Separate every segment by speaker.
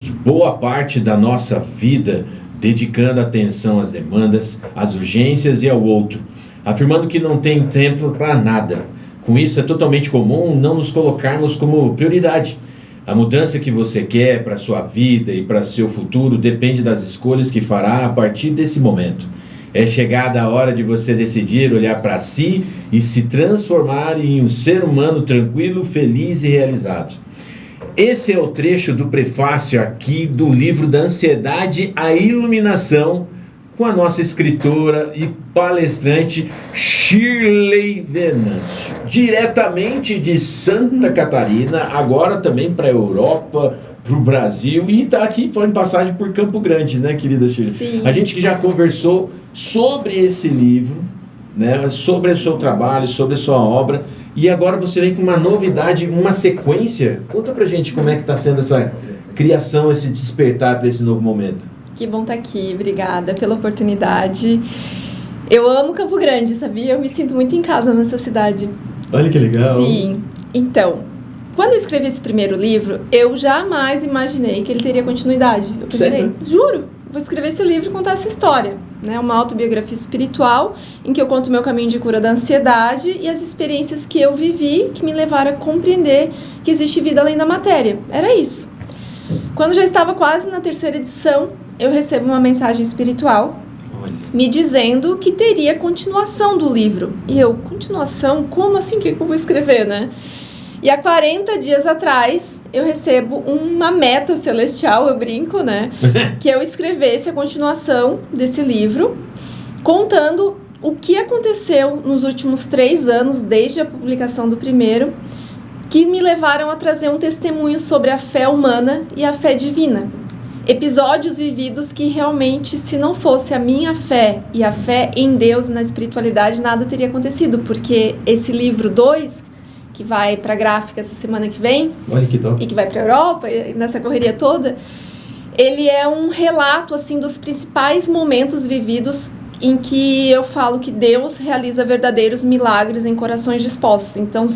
Speaker 1: boa parte da nossa vida dedicando atenção às demandas, às urgências e ao outro, afirmando que não tem tempo para nada. Com isso, é totalmente comum não nos colocarmos como prioridade. A mudança que você quer para a sua vida e para seu futuro depende das escolhas que fará a partir desse momento. É chegada a hora de você decidir olhar para si e se transformar em um ser humano tranquilo, feliz e realizado. Esse é o trecho do prefácio aqui do livro da Ansiedade, a Iluminação, com a nossa escritora e palestrante Shirley Venâncio, diretamente de Santa Catarina, agora também para a Europa, para o Brasil, e está aqui em passagem por Campo Grande, né, querida Shirley?
Speaker 2: Sim.
Speaker 1: A gente que já conversou sobre esse livro, né, sobre o seu trabalho, sobre a sua obra, e agora você vem com uma novidade, uma sequência. Conta pra gente como é que está sendo essa criação, esse despertar para esse novo momento.
Speaker 2: Que bom estar aqui, obrigada pela oportunidade. Eu amo Campo Grande, sabia? Eu me sinto muito em casa nessa cidade.
Speaker 1: Olha que legal.
Speaker 2: Sim, então, quando eu escrevi esse primeiro livro, eu jamais imaginei que ele teria continuidade. Eu pensei,
Speaker 1: Sério?
Speaker 2: Juro, vou escrever esse livro e contar essa história. Né? Uma autobiografia espiritual em que eu conto o meu caminho de cura da ansiedade e as experiências que eu vivi que me levaram a compreender que existe vida além da matéria. Era isso. Quando já estava quase na 3ª edição, eu recebo uma mensagem espiritual me dizendo que teria continuação do livro. E eu, continuação? Como assim? O que eu vou escrever, né? E há 40 dias atrás, eu recebo uma meta celestial, eu brinco, né? Que eu escrevesse a continuação desse livro, contando o que aconteceu nos últimos 3 anos, desde a publicação do primeiro, que me levaram a trazer um testemunho sobre a fé humana e a fé divina. Episódios vividos que realmente, se não fosse a minha fé e a fé em Deus e na espiritualidade, nada teria acontecido, porque esse livro 2... que vai para a gráfica essa semana que vem,
Speaker 1: olha que top,
Speaker 2: e que vai para a Europa, nessa correria toda, ele é um relato assim, dos principais momentos vividos em que eu falo que Deus realiza verdadeiros milagres em corações dispostos. Então,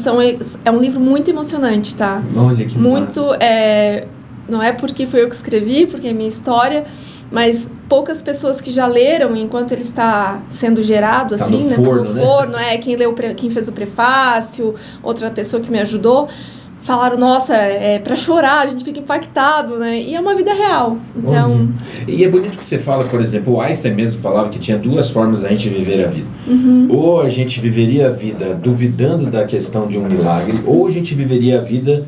Speaker 2: é um livro muito emocionante, tá?
Speaker 1: Olha que
Speaker 2: muito,
Speaker 1: massa.
Speaker 2: Não é porque foi eu que escrevi, porque é minha história, mas poucas pessoas que já leram enquanto ele está sendo gerado,
Speaker 1: tá
Speaker 2: assim,
Speaker 1: no
Speaker 2: né?
Speaker 1: Forno,
Speaker 2: No forno, quem fez o prefácio, outra pessoa que me ajudou, falaram, nossa, é pra chorar, a gente fica impactado, né? E é uma vida real. Então...
Speaker 1: E é bonito que você fala, por exemplo, o Einstein mesmo falava que tinha 2 formas da gente viver a vida. Ou a gente viveria a vida duvidando da questão de um milagre, ou a gente viveria a vida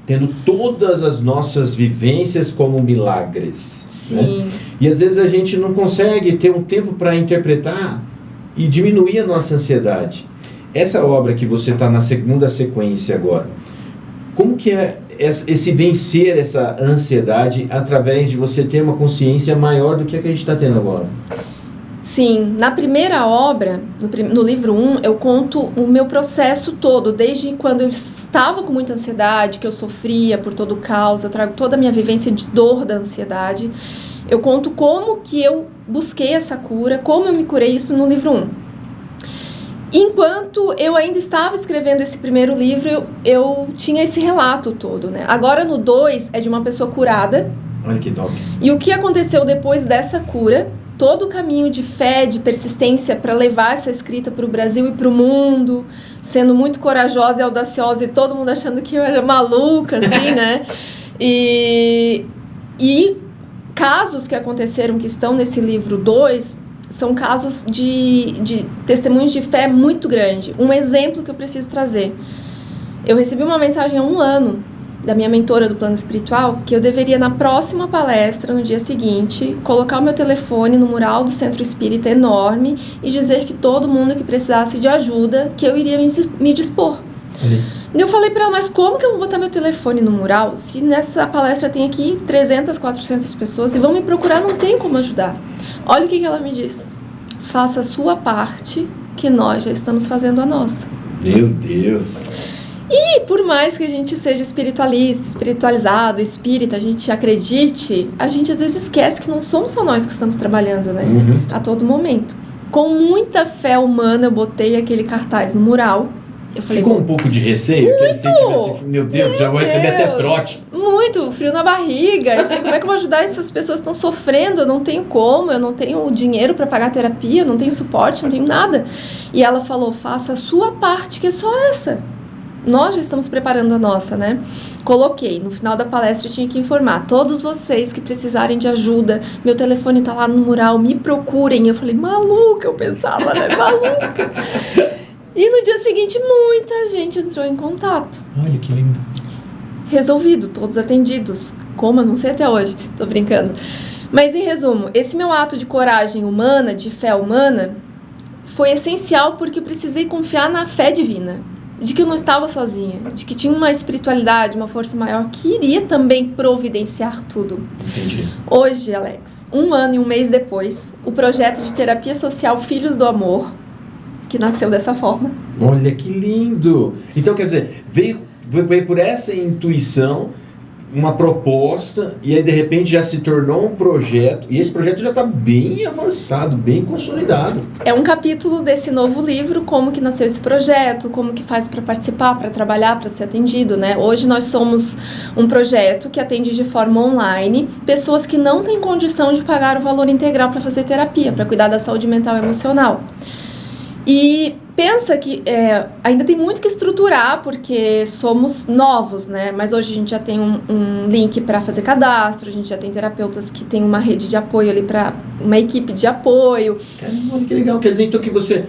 Speaker 1: tendo todas as nossas vivências como milagres.
Speaker 2: Sim.
Speaker 1: Né? E às vezes a gente não consegue ter um tempo para interpretar e diminuir a nossa ansiedade. Essa obra que você está na 2ª sequência agora, como que é esse vencer essa ansiedade através de você ter uma consciência maior do que a gente está tendo agora?
Speaker 2: Sim, na primeira obra, no livro 1, eu conto o meu processo todo, desde quando eu estava com muita ansiedade, que eu sofria por todo o caos, eu trago toda a minha vivência de dor da ansiedade. Eu conto como que eu busquei essa cura, como eu me curei, isso no livro 1. Enquanto eu ainda estava escrevendo esse primeiro livro, eu tinha esse relato todo, né? Agora no 2 é de uma pessoa curada.
Speaker 1: Olha que top.
Speaker 2: E o que aconteceu depois dessa cura, todo o caminho de fé, de persistência para levar essa escrita para o Brasil e para o mundo, sendo muito corajosa e audaciosa e todo mundo achando que eu era maluca, assim, né? E casos que aconteceram, que estão nesse livro 2, são casos de testemunhos de fé muito grande. Um exemplo que eu preciso trazer. Eu recebi uma mensagem há 1 ano da minha mentora do plano espiritual, que eu deveria, na próxima palestra, no dia seguinte, colocar o meu telefone no mural do Centro Espírita enorme e dizer que todo mundo que precisasse de ajuda, que eu iria me dispor. Eu falei pra ela, mas como que eu vou botar meu telefone no mural se nessa palestra tem aqui 300, 400 pessoas e vão me procurar, não tem como ajudar. Olha o que ela me disse. Faça a sua parte, que nós já estamos fazendo a nossa.
Speaker 1: Meu Deus!
Speaker 2: E por mais que a gente seja espiritualista, espiritualizado, espírita, a gente acredite, a gente às vezes esquece que não somos só nós que estamos trabalhando, né? A todo momento. Com muita fé humana, eu botei aquele cartaz no mural. Eu falei,
Speaker 1: ficou um pouco de receio? Aquele sentimento assim, meu Deus, já vou receber até trote.
Speaker 2: muito, frio na barriga. Eu falei, como é que eu vou ajudar essas pessoas que estão sofrendo? Eu não tenho como, eu não tenho dinheiro para pagar terapia, eu não tenho suporte, não tenho nada. E ela falou, faça a sua parte, que é só essa. Nós já estamos preparando a nossa, né? Coloquei, no final da palestra eu tinha que informar, todos vocês que precisarem de ajuda, meu telefone tá lá no mural, me procurem. Eu falei, maluca, eu pensava, né? Maluca. E no dia seguinte, muita gente entrou em contato.
Speaker 1: Olha que lindo.
Speaker 2: Resolvido, todos atendidos. Como? Eu não sei até hoje, tô brincando. Mas em resumo, esse meu ato de coragem humana, de fé humana, foi essencial porque eu precisei confiar na fé divina. De que eu não estava sozinha, de que tinha uma espiritualidade, uma força maior que iria também providenciar tudo.
Speaker 1: Entendi.
Speaker 2: Hoje, Alex, 1 ano e 1 mês depois, o projeto de terapia social Filhos do Amor, que nasceu dessa forma.
Speaker 1: Olha que lindo! Então, quer dizer, veio por essa intuição, uma proposta, e aí de repente já se tornou um projeto, e esse projeto já está bem avançado, bem consolidado.
Speaker 2: É um capítulo desse novo livro, como que nasceu esse projeto, como que faz para participar, para trabalhar, para ser atendido, né? Hoje nós somos um projeto que atende de forma online pessoas que não têm condição de pagar o valor integral para fazer terapia, para cuidar da saúde mental e emocional. E pensa que ainda tem muito que estruturar, porque somos novos, né? Mas hoje a gente já tem um link para fazer cadastro, a gente já tem terapeutas que tem uma rede de apoio ali, para uma equipe de apoio.
Speaker 1: Caramba, que legal. Quer dizer, então que você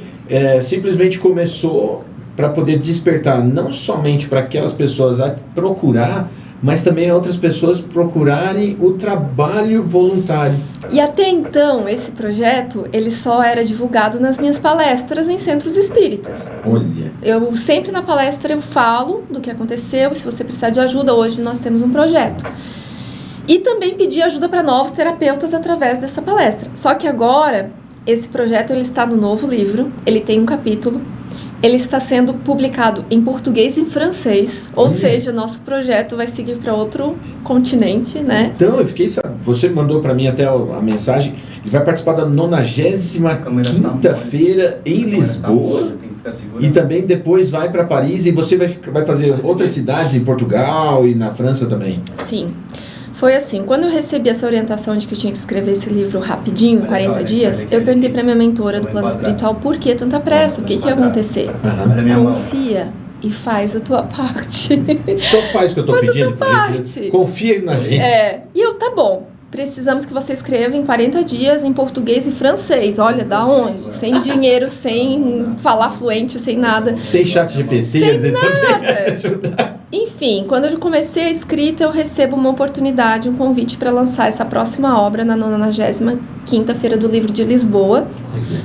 Speaker 1: simplesmente começou para poder despertar não somente para aquelas pessoas a procurar, mas também outras pessoas procurarem o trabalho voluntário.
Speaker 2: E até então, esse projeto, ele só era divulgado nas minhas palestras em centros espíritas.
Speaker 1: Olha.
Speaker 2: Eu sempre na palestra eu falo do que aconteceu, e se você precisar de ajuda, hoje nós temos um projeto. E também pedi ajuda para novos terapeutas através dessa palestra. Só que agora, esse projeto ele está no novo livro, ele tem um capítulo, ele está sendo publicado em português e em francês, ou seja, nosso projeto vai seguir para outro continente, né?
Speaker 1: Então, eu fiquei sabendo, você mandou para mim até a mensagem, ele vai participar da 95ª em Lisboa, e também depois vai para Paris, e você vai fazer outras cidades em Portugal e na França também.
Speaker 2: Sim. Foi assim, quando eu recebi essa orientação de que eu tinha que escrever esse livro rapidinho, 40 dias, eu perguntei pra minha mentora do plano espiritual por que tanta pressa, o que ia acontecer. Confia e faz a tua parte.
Speaker 1: Só faz o que eu tô pedindo. Confia na gente.
Speaker 2: E eu, tá bom. Precisamos que você escreva em 40 dias em português e francês. Olha, da onde? Sem dinheiro, sem falar fluente, sem nada.
Speaker 1: Sem chat GPT, às vezes
Speaker 2: também. Enfim, quando eu comecei a escrita, eu recebo uma oportunidade, um convite para lançar essa próxima obra na 95ª Feira do Livro de Lisboa,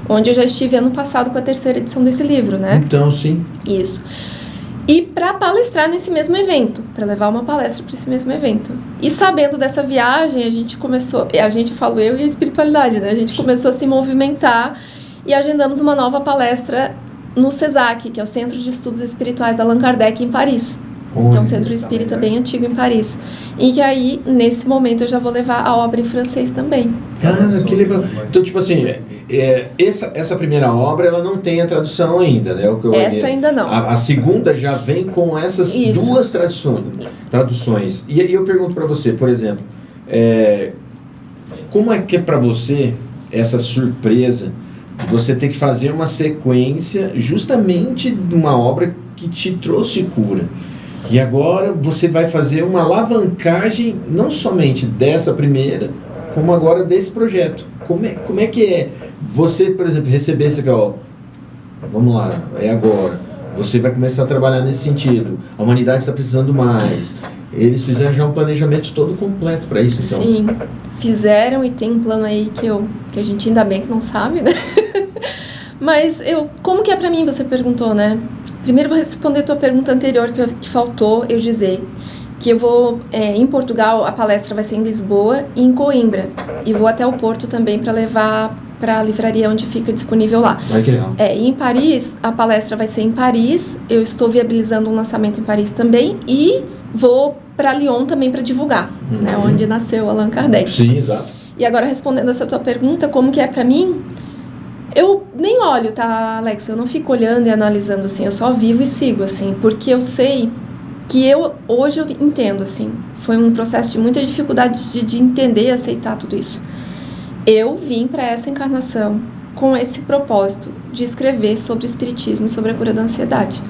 Speaker 2: onde eu já estive ano passado com a 3ª edição desse livro, né?
Speaker 1: Então, sim.
Speaker 2: Isso. E para palestrar nesse mesmo evento, para levar uma palestra para esse mesmo evento. E sabendo dessa viagem, a gente falo eu e a espiritualidade, né? A gente começou a se movimentar e agendamos uma nova palestra no CESAC, que é o Centro de Estudos Espirituais Allan Kardec, em Paris. Que é um centro espírita bem antigo em Paris. E que aí, nesse momento, eu já vou levar a obra em francês também.
Speaker 1: Ah, que legal. Então, tipo assim, essa primeira obra, ela não tem a tradução ainda, né?
Speaker 2: Essa ainda não.
Speaker 1: A segunda já vem com essas duas traduções. E aí eu pergunto para você, por exemplo, como é que é para você essa surpresa de você ter que fazer uma sequência justamente de uma obra que te trouxe cura? E agora você vai fazer uma alavancagem não somente dessa primeira, como agora desse projeto. Como é que é você, por exemplo, receber esse aqui, ó, vamos lá, é agora. Você vai começar a trabalhar nesse sentido. A humanidade está precisando mais. Eles fizeram já um planejamento todo completo para isso, então.
Speaker 2: Sim, fizeram e tem um plano aí que a gente ainda bem que não sabe, né? Mas como que é para mim, você perguntou, né? Primeiro vou responder a tua pergunta anterior, que faltou eu dizer. Que eu vou, em Portugal, a palestra vai ser em Lisboa e em Coimbra. E vou até o Porto também para levar para a livraria onde fica disponível lá.
Speaker 1: Que legal.
Speaker 2: E em Paris, a palestra vai ser em Paris. Eu estou viabilizando um lançamento em Paris também. E vou para Lyon também para divulgar, né, onde nasceu Allan Kardec.
Speaker 1: Sim, exato.
Speaker 2: E agora, respondendo essa tua pergunta, como que é para mim? Eu nem olho, tá, Alex? Eu não fico olhando e analisando assim, eu só vivo e sigo, assim, porque eu sei que hoje eu entendo, assim, foi um processo de muita dificuldade de entender e aceitar tudo isso. Eu vim para essa encarnação com esse propósito de escrever sobre o espiritismo, sobre a cura da ansiedade.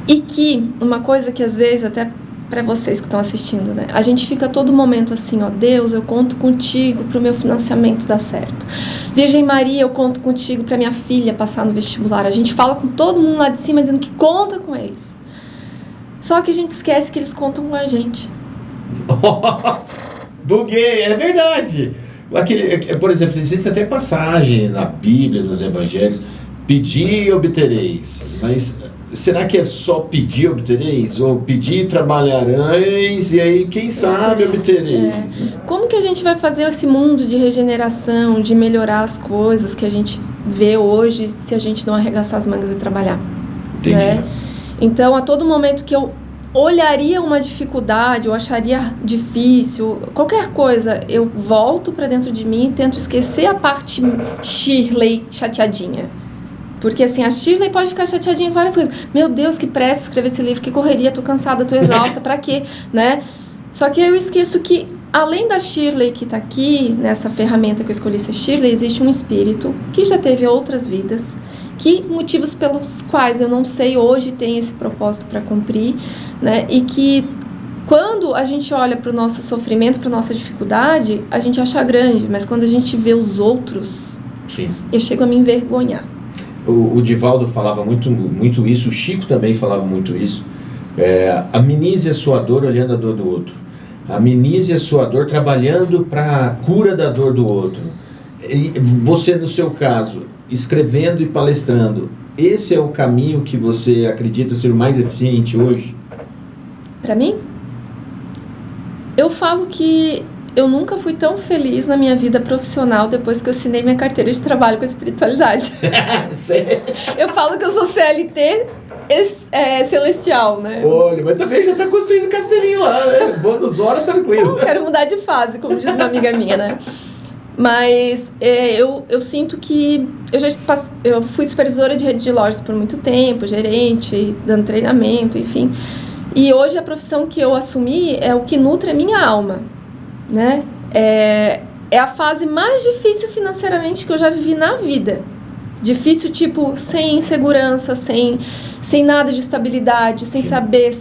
Speaker 2: E que, uma coisa que às vezes, até para vocês que estão assistindo, né? A gente fica a todo momento assim, ó, Deus, eu conto contigo para o meu financiamento dar certo. Virgem Maria, eu conto contigo para minha filha passar no vestibular. A gente fala com todo mundo lá de cima dizendo que conta com eles. Só que a gente esquece que eles contam com a gente.
Speaker 1: Buguei, é verdade. Por exemplo, existe até passagem na Bíblia, nos Evangelhos, pedir e obtereis. Mas será que é só pedir e obtereis? Ou pedir e trabalhareis, e aí quem sabe obtereis?
Speaker 2: Como que a gente vai fazer esse mundo de regeneração, de melhorar as coisas que a gente vê hoje, se a gente não arregaçar as mangas e trabalhar?
Speaker 1: Entendi.
Speaker 2: Né? Então, a todo momento que eu olharia uma dificuldade, eu acharia difícil, qualquer coisa, eu volto para dentro de mim e tento esquecer a parte Shirley chateadinha. Porque assim, a Shirley pode ficar chateadinha com várias coisas. Meu Deus, que pressa escrever esse livro, que correria, tô cansada, tô exausta, pra quê? Né? Só que eu esqueço que, além da Shirley que tá aqui, nessa ferramenta que eu escolhi ser Shirley, existe um espírito que já teve outras vidas, que motivos pelos quais eu não sei hoje tem esse propósito para cumprir, né? E que quando a gente olha para o nosso sofrimento, para nossa dificuldade, a gente acha grande, mas quando a gente vê os outros,
Speaker 1: Sim.
Speaker 2: Eu chego a me envergonhar.
Speaker 1: O Divaldo falava muito isso, o Chico também falava muito isso. Amenize a sua dor olhando a dor do outro. Amenize a sua dor trabalhando para a cura da dor do outro. E você, no seu caso, escrevendo e palestrando, esse é o caminho que você acredita ser o mais eficiente hoje?
Speaker 2: Para mim, eu falo que eu nunca fui tão feliz na minha vida profissional depois que eu assinei minha carteira de trabalho com a espiritualidade. Eu falo que eu sou CLT celestial, né?
Speaker 1: Olha, mas também já tá construindo castelinho lá, né? Bônus hora, tranquilo.
Speaker 2: Eu quero mudar de fase, como diz uma amiga minha, né? Mas eu sinto que eu fui supervisora de rede de lojas por muito tempo, gerente, dando treinamento, enfim. E hoje a profissão que eu assumi é o que nutre a minha alma, né? É a fase mais difícil financeiramente que eu já vivi na vida. Difícil, tipo, sem segurança, sem nada de estabilidade, sem saber,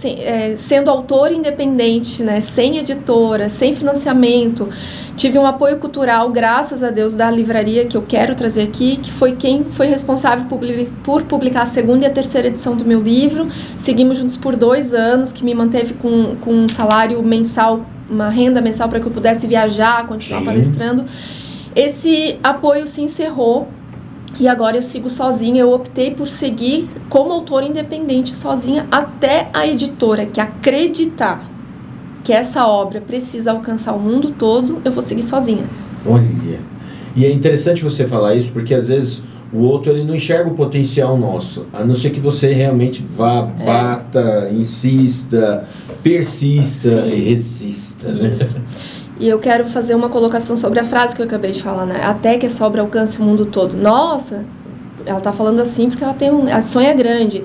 Speaker 2: sendo autora independente, né? Sem editora, sem financiamento. Tive um apoio cultural, graças a Deus, da livraria que eu quero trazer aqui, que foi quem foi responsável por publicar a segunda e a terceira edição do meu livro. Seguimos juntos por 2 anos, que me manteve com um salário mensal, uma renda mensal para que eu pudesse viajar, continuar
Speaker 1: Sim.
Speaker 2: palestrando. Esse apoio se encerrou e agora eu sigo sozinha. Eu optei por seguir como autora independente sozinha até a editora que acreditar que essa obra precisa alcançar o mundo todo, eu vou seguir sozinha.
Speaker 1: Olha, e é interessante você falar isso, porque às vezes o outro ele não enxerga o potencial nosso, a não ser que você realmente vá, bata, insista, persista. Sim. E resista. Isso. Né?
Speaker 2: E eu quero fazer uma colocação sobre a frase que eu acabei de falar, né? Até que essa obra alcance o mundo todo. Nossa, ela tá falando assim porque ela tem a sonho é grande.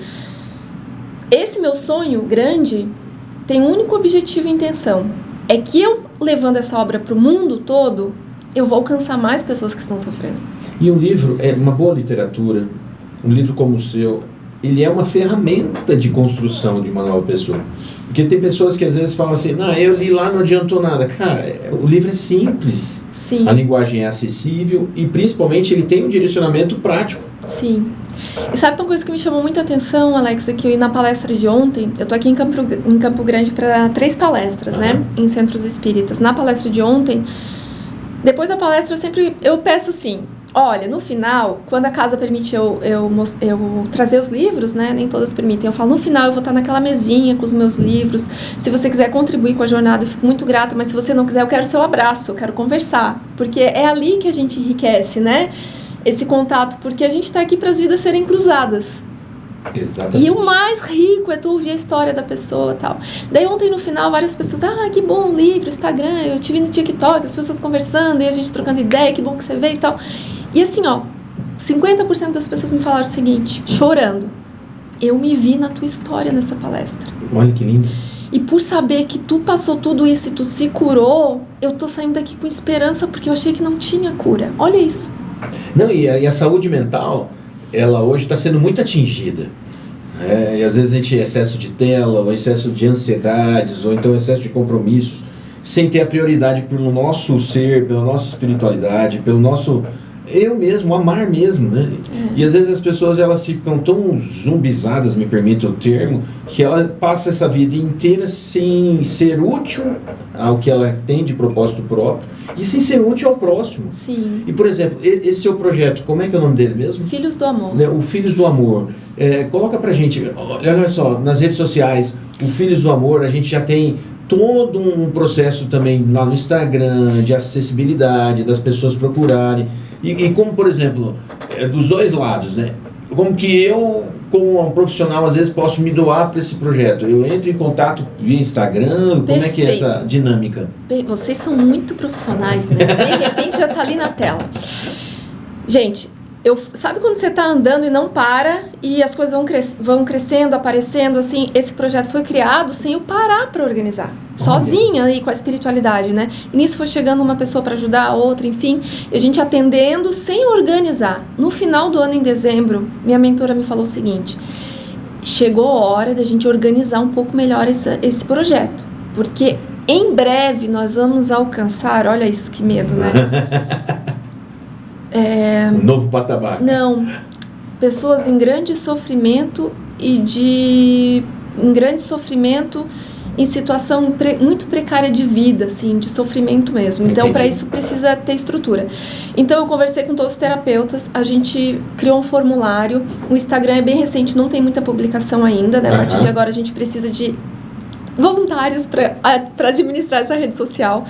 Speaker 2: Esse meu sonho grande tem um único objetivo e intenção. É que eu, levando essa obra para o mundo todo, eu vou alcançar mais pessoas que estão sofrendo. E
Speaker 1: um livro, uma boa literatura, um livro como o seu, ele é uma ferramenta de construção de uma nova pessoa. Porque tem pessoas que às vezes falam assim, não, eu li lá, não adiantou nada. Cara, o livro é simples.
Speaker 2: Sim.
Speaker 1: A linguagem é acessível e principalmente ele tem um direcionamento prático.
Speaker 2: Sim. E sabe uma coisa que me chamou muita atenção, Alex, é que na palestra de ontem, eu tô aqui em Campo Grande para 3 palestras, né, em centros espíritas. Na palestra de ontem, depois da palestra eu peço assim, olha, no final, quando a casa permite eu trazer os livros, né, nem todas permitem, eu falo, no final eu vou estar naquela mesinha com os meus livros, se você quiser contribuir com a jornada, eu fico muito grata, mas se você não quiser, eu quero seu abraço, eu quero conversar, porque é ali que a gente enriquece, né, esse contato, porque a gente está aqui para as vidas serem cruzadas.
Speaker 1: Exatamente.
Speaker 2: E o mais rico é tu ouvir a história da pessoa e tal. Daí ontem no final várias pessoas, que bom, livro, Instagram, eu te vi no TikTok, as pessoas conversando e a gente trocando ideia, que bom que você veio e tal. E assim, 50% das pessoas me falaram o seguinte, chorando, eu me vi na tua história nessa palestra.
Speaker 1: Olha que lindo.
Speaker 2: E por saber que tu passou tudo isso e tu se curou, eu tô saindo daqui com esperança porque eu achei que não tinha cura. Olha isso.
Speaker 1: Não, e a saúde mental, ela hoje está sendo muito atingida. E às vezes a gente excesso de tela, ou excesso de ansiedades, ou então excesso de compromissos, sem ter a prioridade pelo nosso ser, pela nossa espiritualidade, pelo nosso eu mesmo, amar mesmo, né? E às vezes as pessoas elas ficam tão zumbizadas, me permita o termo, que ela passa essa vida inteira sem ser útil ao que ela tem de propósito próprio e sem ser útil ao próximo.
Speaker 2: Sim.
Speaker 1: E, por exemplo, esse seu projeto, como é que é o nome dele mesmo?
Speaker 2: Filhos do Amor.
Speaker 1: O Filhos do Amor. Coloca pra gente, olha só, nas redes sociais, o Filhos do Amor, a gente já tem todo um processo também lá no Instagram, de acessibilidade, das pessoas procurarem. E como, por exemplo, dos dois lados, né? Como que eu, como um profissional, às vezes posso me doar para esse projeto? Eu entro em contato via Instagram? Como é que é essa dinâmica?
Speaker 2: Vocês são muito profissionais, né? De repente já tá ali na tela. Gente, sabe quando você tá andando e não para e as coisas vão crescendo, aparecendo, assim? Esse projeto foi criado sem eu parar para organizar. Sozinha aí com a espiritualidade, né? E nisso foi chegando uma pessoa para ajudar a outra, enfim. E a gente atendendo sem organizar. No final do ano, em dezembro, minha mentora me falou o seguinte: chegou a hora da gente organizar um pouco melhor esse projeto. Porque em breve nós vamos alcançar, olha isso, que medo, né?
Speaker 1: Um novo patamar.
Speaker 2: Não. Pessoas em grande sofrimento em situação muito precária de vida, assim, de sofrimento mesmo. Então, para isso precisa ter estrutura. Então, eu conversei com todos os terapeutas, a gente criou um formulário, o Instagram é bem recente, não tem muita publicação ainda, né? A partir de agora a gente precisa de voluntários para administrar essa rede social.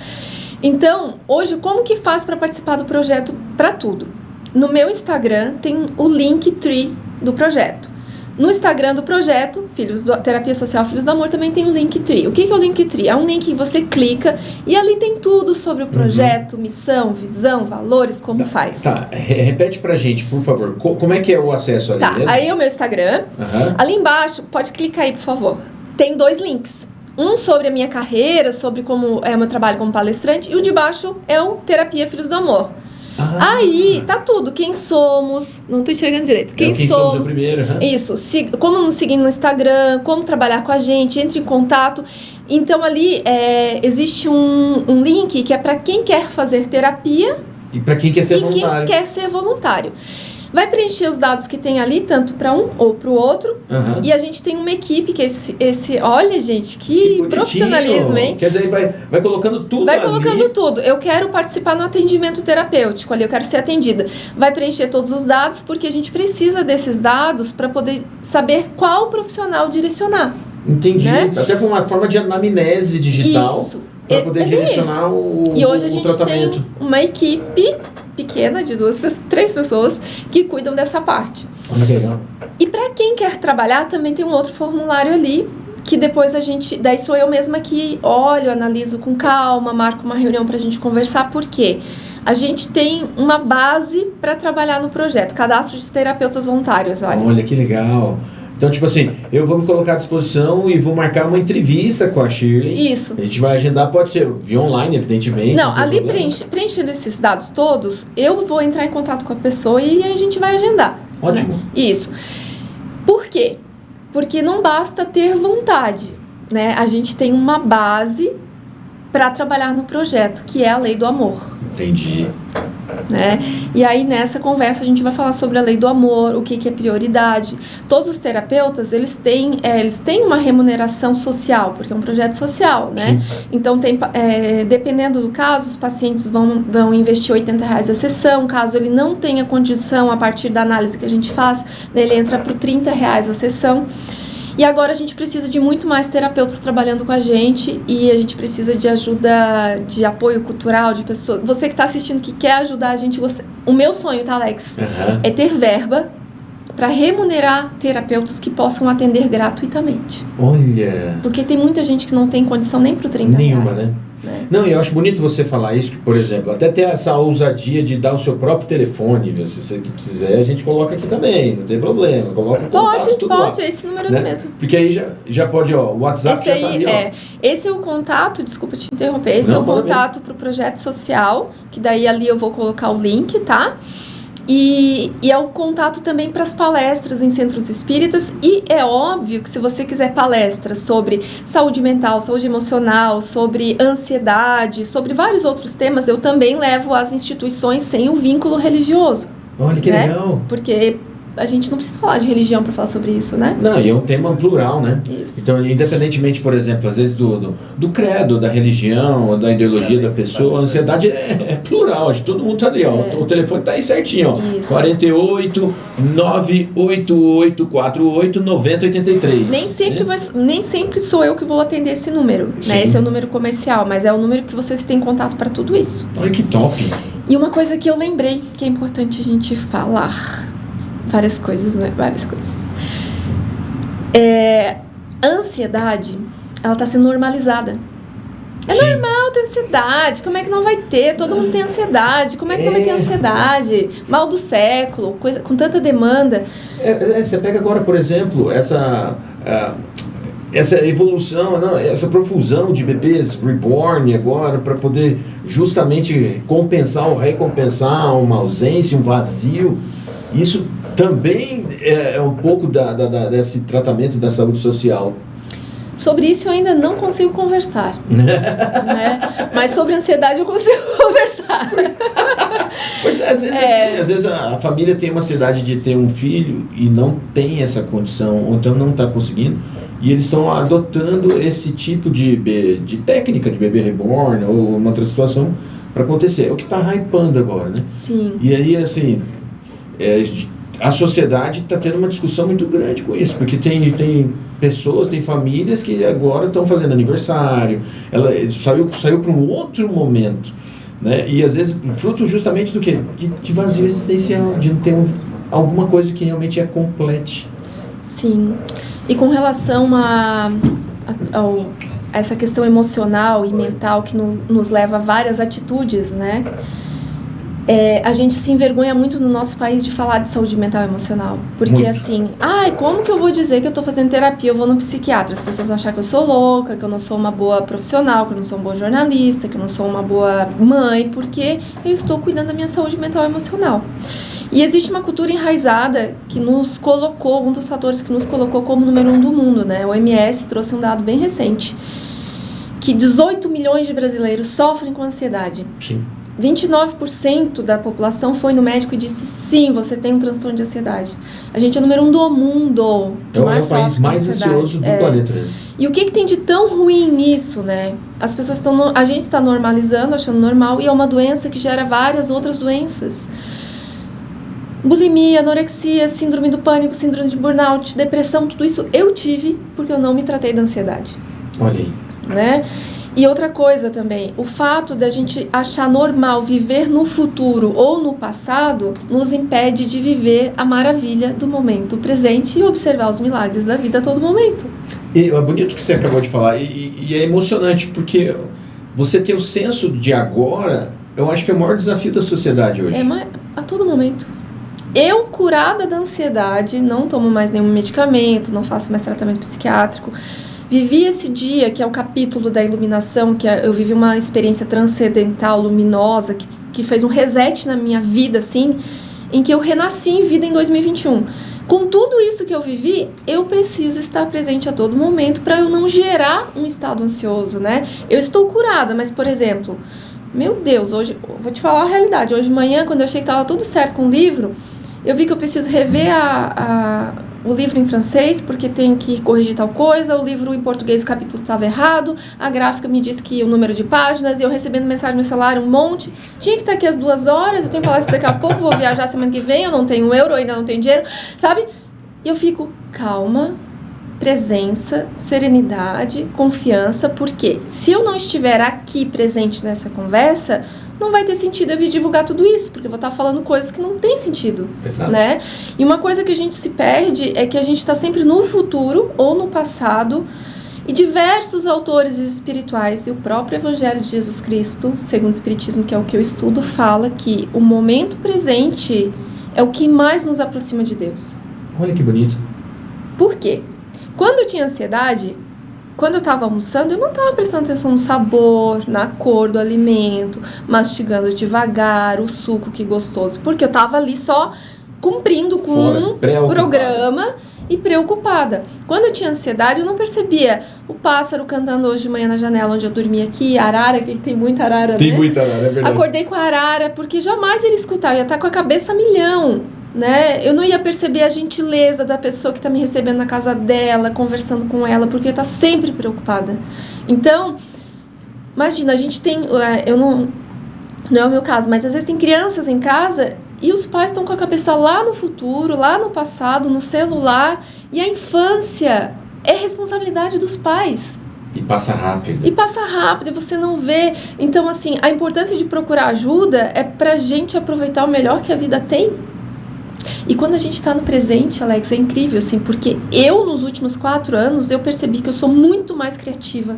Speaker 2: Então, hoje, como que faz para participar do projeto para tudo? No meu Instagram tem o Linktree do projeto. No Instagram do projeto, Terapia Social Filhos do Amor, também tem o Linktree. O que é o Linktree? É um link que você clica e ali tem tudo sobre o projeto, missão, visão, valores, como faz.
Speaker 1: Tá, repete pra gente, por favor. Como é que é o acesso ali mesmo?
Speaker 2: Aí é o meu Instagram. Ali embaixo, pode clicar aí, por favor. Tem 2 links. Um sobre a minha carreira, sobre como é o meu trabalho como palestrante, e o de baixo é o Terapia Filhos do Amor. Aí tá tudo, quem somos, não tô enxergando direito, quem somos
Speaker 1: é o primeiro,
Speaker 2: isso, como nos seguir no Instagram, como trabalhar com a gente, entre em contato. Então ali existe um link que é para quem quer fazer terapia
Speaker 1: e para quem quer ser voluntário.
Speaker 2: Quem quer ser voluntário. Vai preencher os dados que tem ali, tanto para um ou para o outro. E a gente tem uma equipe que é esse olha, gente, que profissionalismo, hein?
Speaker 1: Quer dizer, vai colocando tudo
Speaker 2: Vai colocando tudo. Eu quero participar no atendimento terapêutico ali, eu quero ser atendida. Vai preencher todos os dados, porque a gente precisa desses dados para poder saber qual profissional direcionar.
Speaker 1: Entendi. Né? Até por uma forma de anamnese digital.
Speaker 2: Isso.
Speaker 1: Para poder direcionar o tratamento.
Speaker 2: E hoje a gente tem uma equipe pequena de 3 pessoas que cuidam dessa parte.
Speaker 1: Olha que legal.
Speaker 2: E para quem quer trabalhar, também tem um outro formulário ali, que depois daí sou eu mesma que olho, analiso com calma, marco uma reunião para a gente conversar, porque a gente tem uma base para trabalhar no projeto, cadastro de terapeutas voluntários, olha.
Speaker 1: Olha que legal. Então, tipo assim, eu vou me colocar à disposição e vou marcar uma entrevista com a Shirley.
Speaker 2: Isso.
Speaker 1: A gente vai agendar, pode ser via online, evidentemente.
Speaker 2: Não, ali preenchendo esses dados todos, eu vou entrar em contato com a pessoa e aí a gente vai agendar.
Speaker 1: Ótimo.
Speaker 2: Né? Isso. Por quê? Porque não basta ter vontade, né? A gente tem uma base para trabalhar no projeto, que é a Lei do Amor.
Speaker 1: Entendi.
Speaker 2: Né? E aí nessa conversa a gente vai falar sobre a Lei do Amor, o que é prioridade. Todos os terapeutas, eles têm uma remuneração social, porque é um projeto social, né? Então, dependendo do caso, os pacientes vão investir R$80 a sessão. Caso ele não tenha condição, a partir da análise que a gente faz, ele entra para R$30 a sessão. E agora a gente precisa de muito mais terapeutas trabalhando com a gente e a gente precisa de ajuda, de apoio cultural, de pessoas. Você que está assistindo, que quer ajudar a gente, o meu sonho, tá, Alex? É ter verba para remunerar terapeutas que possam atender gratuitamente.
Speaker 1: Olha!
Speaker 2: Porque tem muita gente que não tem condição nem para o R$30.
Speaker 1: Nenhuma, né?
Speaker 2: né?
Speaker 1: Não, eu acho bonito você falar isso, que, por exemplo, até ter essa ousadia de dar o seu próprio telefone, viu? Se você quiser, a gente coloca aqui também, não tem problema, coloca o contato, tudo
Speaker 2: Pode,
Speaker 1: lá,
Speaker 2: esse número
Speaker 1: né?
Speaker 2: é o mesmo.
Speaker 1: Porque aí já pode, ó, o WhatsApp
Speaker 2: Esse
Speaker 1: já
Speaker 2: aí
Speaker 1: tá ali, ó.
Speaker 2: esse é o contato, desculpa te interromper, esse
Speaker 1: Não,
Speaker 2: é o
Speaker 1: manda bem.
Speaker 2: contato para o projeto social, que daí ali eu vou colocar o link, tá? E é o contato também para as palestras em centros espíritas, e é óbvio que se você quiser palestras sobre saúde mental, saúde emocional, sobre ansiedade, sobre vários outros temas, eu também levo às instituições sem o vínculo religioso.
Speaker 1: Olha que
Speaker 2: né?
Speaker 1: legal.
Speaker 2: Porque a gente não precisa falar de religião para falar sobre isso, né?
Speaker 1: Não, e é um tema plural, né?
Speaker 2: Isso.
Speaker 1: Então, independentemente, por exemplo, às vezes do credo, da religião, ou da ideologia da pessoa, a ansiedade é plural, acho que todo mundo tá ali, ó. O telefone tá aí certinho, ó.
Speaker 2: Isso.
Speaker 1: 48 988 48 90 83.
Speaker 2: Nem sempre sou eu que vou atender esse número,
Speaker 1: Sim.
Speaker 2: né? Esse é o número comercial, mas é o número que vocês têm contato para tudo isso.
Speaker 1: Olha que top.
Speaker 2: E uma coisa que eu lembrei, que é importante a gente falar. Várias coisas, né? Várias coisas. A ansiedade, ela tá sendo normalizada. É
Speaker 1: Sim.
Speaker 2: normal ter ansiedade. Como é que não vai ter? Todo mundo tem ansiedade. Como é que não vai ter ansiedade? Mal do século, coisa com tanta demanda.
Speaker 1: Você pega agora, por exemplo, essa evolução, não, essa profusão de bebês reborn agora para poder justamente compensar ou recompensar uma ausência, um vazio. Isso também é um pouco desse tratamento da saúde social.
Speaker 2: Sobre isso eu ainda não consigo conversar, né? Mas sobre ansiedade eu consigo conversar.
Speaker 1: Pois às vezes assim, às vezes a família tem uma ansiedade de ter um filho e não tem essa condição, ou então não está conseguindo, e eles estão adotando esse tipo de técnica de bebê reborn ou uma outra situação para acontecer. É o que está hypando agora, né?
Speaker 2: Sim.
Speaker 1: E aí, assim, a sociedade está tendo uma discussão muito grande com isso, porque tem pessoas, tem famílias que agora estão fazendo aniversário, ela saiu para um outro momento, né? E às vezes fruto justamente do quê? De vazio existencial, de não ter alguma coisa que realmente complete.
Speaker 2: Sim. E com relação a essa questão emocional e mental que nos leva a várias atitudes, né? A gente se envergonha muito no nosso país de falar de saúde mental e emocional. Porque
Speaker 1: muito.
Speaker 2: assim, como que eu vou dizer que eu tô fazendo terapia, eu vou no psiquiatra? As pessoas vão achar que eu sou louca, que eu não sou uma boa profissional, que eu não sou uma boa jornalista, que eu não sou uma boa mãe, porque eu estou cuidando da minha saúde mental e emocional. E existe uma cultura enraizada que nos colocou, um dos fatores que nos colocou como número 1 do mundo, né? O OMS trouxe um dado bem recente, que 18 milhões de brasileiros sofrem com ansiedade.
Speaker 1: Sim.
Speaker 2: 29% da população foi no médico e disse, sim, você tem um transtorno de ansiedade. A gente é o número 1 do mundo.
Speaker 1: É o país mais ansioso do planeta mesmo.
Speaker 2: E o que tem de tão ruim nisso, né? As pessoas a gente está normalizando, achando normal, e é uma doença que gera várias outras doenças. Bulimia, anorexia, síndrome do pânico, síndrome de burnout, depressão, tudo isso eu tive porque eu não me tratei da ansiedade.
Speaker 1: Olha aí.
Speaker 2: Né? E outra coisa também, o fato da gente achar normal viver no futuro ou no passado nos impede de viver a maravilha do momento presente e observar os milagres da vida a todo momento.
Speaker 1: E é bonito o que você acabou de falar, e é emocionante, porque você ter o senso de agora, eu acho que é o maior desafio da sociedade hoje.
Speaker 2: A todo momento. Eu, curada da ansiedade, não tomo mais nenhum medicamento, não faço mais tratamento psiquiátrico. Vivi esse dia, que é o capítulo da iluminação, eu vivi uma experiência transcendental, luminosa, que fez um reset na minha vida, assim, em que eu renasci em vida em 2021. Com tudo isso que eu vivi, eu preciso estar presente a todo momento para eu não gerar um estado ansioso, né? Eu estou curada, mas, por exemplo, meu Deus, hoje, vou te falar a realidade, hoje de manhã, quando eu achei que estava tudo certo com o livro, eu vi que eu preciso rever o livro em francês, porque tem que corrigir tal coisa, o livro em português, o capítulo estava errado, a gráfica me disse que o número de páginas, e eu recebendo mensagem no celular, um monte, tinha que estar aqui às 2 horas, eu tenho palestra daqui a pouco, vou viajar semana que vem, eu não tenho euro, ainda não tenho dinheiro, sabe? E eu fico, calma, presença, serenidade, confiança, porque se eu não estiver aqui presente nessa conversa, não vai ter sentido eu vir divulgar tudo isso, porque eu vou estar falando coisas que não tem sentido.
Speaker 1: Exato.
Speaker 2: Né? E uma coisa que a gente se perde é que a gente está sempre no futuro ou no passado, E diversos autores espirituais e o próprio Evangelho de Jesus Cristo, segundo o Espiritismo, que é o que eu estudo, fala que o momento presente é o que mais nos aproxima de Deus.
Speaker 1: Olha que bonito.
Speaker 2: Por quê? Quando eu tinha ansiedade, quando eu estava almoçando, eu não estava prestando atenção no sabor, na cor do alimento, mastigando devagar, o suco, que gostoso. Porque eu estava ali só cumprindo com um programa e preocupada. Quando eu tinha ansiedade, eu não percebia o pássaro cantando hoje de manhã na janela onde eu dormia aqui, a arara, que tem muita arara,
Speaker 1: Tem muita arara, é verdade.
Speaker 2: Acordei com a arara, porque jamais iria escutar, eu ia estar com a cabeça a milhão, né? Eu não ia perceber a gentileza da pessoa que está me recebendo na casa dela, conversando com ela, porque está sempre preocupada. Então, imagina, a gente tem, não é o meu caso, mas às vezes tem crianças em casa e os pais estão com a cabeça lá no futuro, lá no passado, no celular, e a infância é responsabilidade dos pais.
Speaker 1: E passa rápido.
Speaker 2: E passa rápido, e você não vê. Então, assim, a importância de procurar ajuda é pra gente aproveitar o melhor que a vida tem. E quando a gente tá no presente, Alex, é incrível, assim, porque eu, nos últimos 4 anos, eu percebi que eu sou muito mais criativa.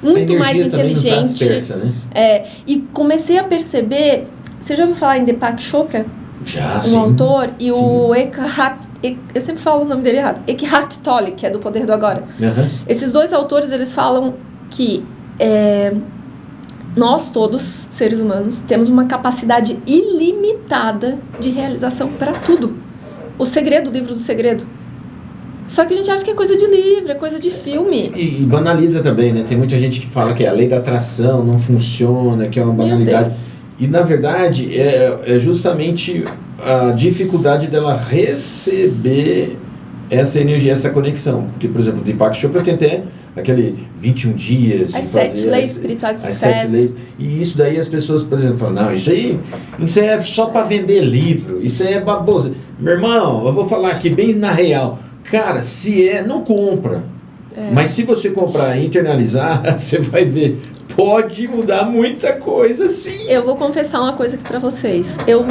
Speaker 2: Muito mais inteligente.
Speaker 1: Não tá dispersa, né?
Speaker 2: E comecei a perceber... Você já ouviu falar em Deepak Chopra?
Speaker 1: Já,
Speaker 2: um
Speaker 1: sim.
Speaker 2: autor, e
Speaker 1: sim.
Speaker 2: o eu sempre falo o nome dele errado, Eckhart Tolle, que é do Poder do Agora.
Speaker 1: Uhum.
Speaker 2: Esses 2 autores, eles falam que nós todos, seres humanos, temos uma capacidade ilimitada de realização para tudo. O segredo, o livro do segredo. Só que a gente acha que é coisa de livro, é coisa de filme.
Speaker 1: E banaliza também, né? Tem muita gente que fala que a lei da atração não funciona, que é uma banalidade. E, na verdade, é justamente a dificuldade dela receber essa energia, essa conexão. Porque, por exemplo, o Deepak Chopra tem até aquele 21 dias...
Speaker 2: As 7 leis espirituais do sucesso.
Speaker 1: 7 leis. E isso daí as pessoas, por exemplo, falam, não, isso é só para vender livro, isso aí é babosa. Meu irmão, eu vou falar aqui bem na real. Cara, não compra. Mas se você comprar e internalizar, você vai ver... Pode mudar muita coisa, sim.
Speaker 2: Eu vou confessar uma coisa aqui pra vocês. Eu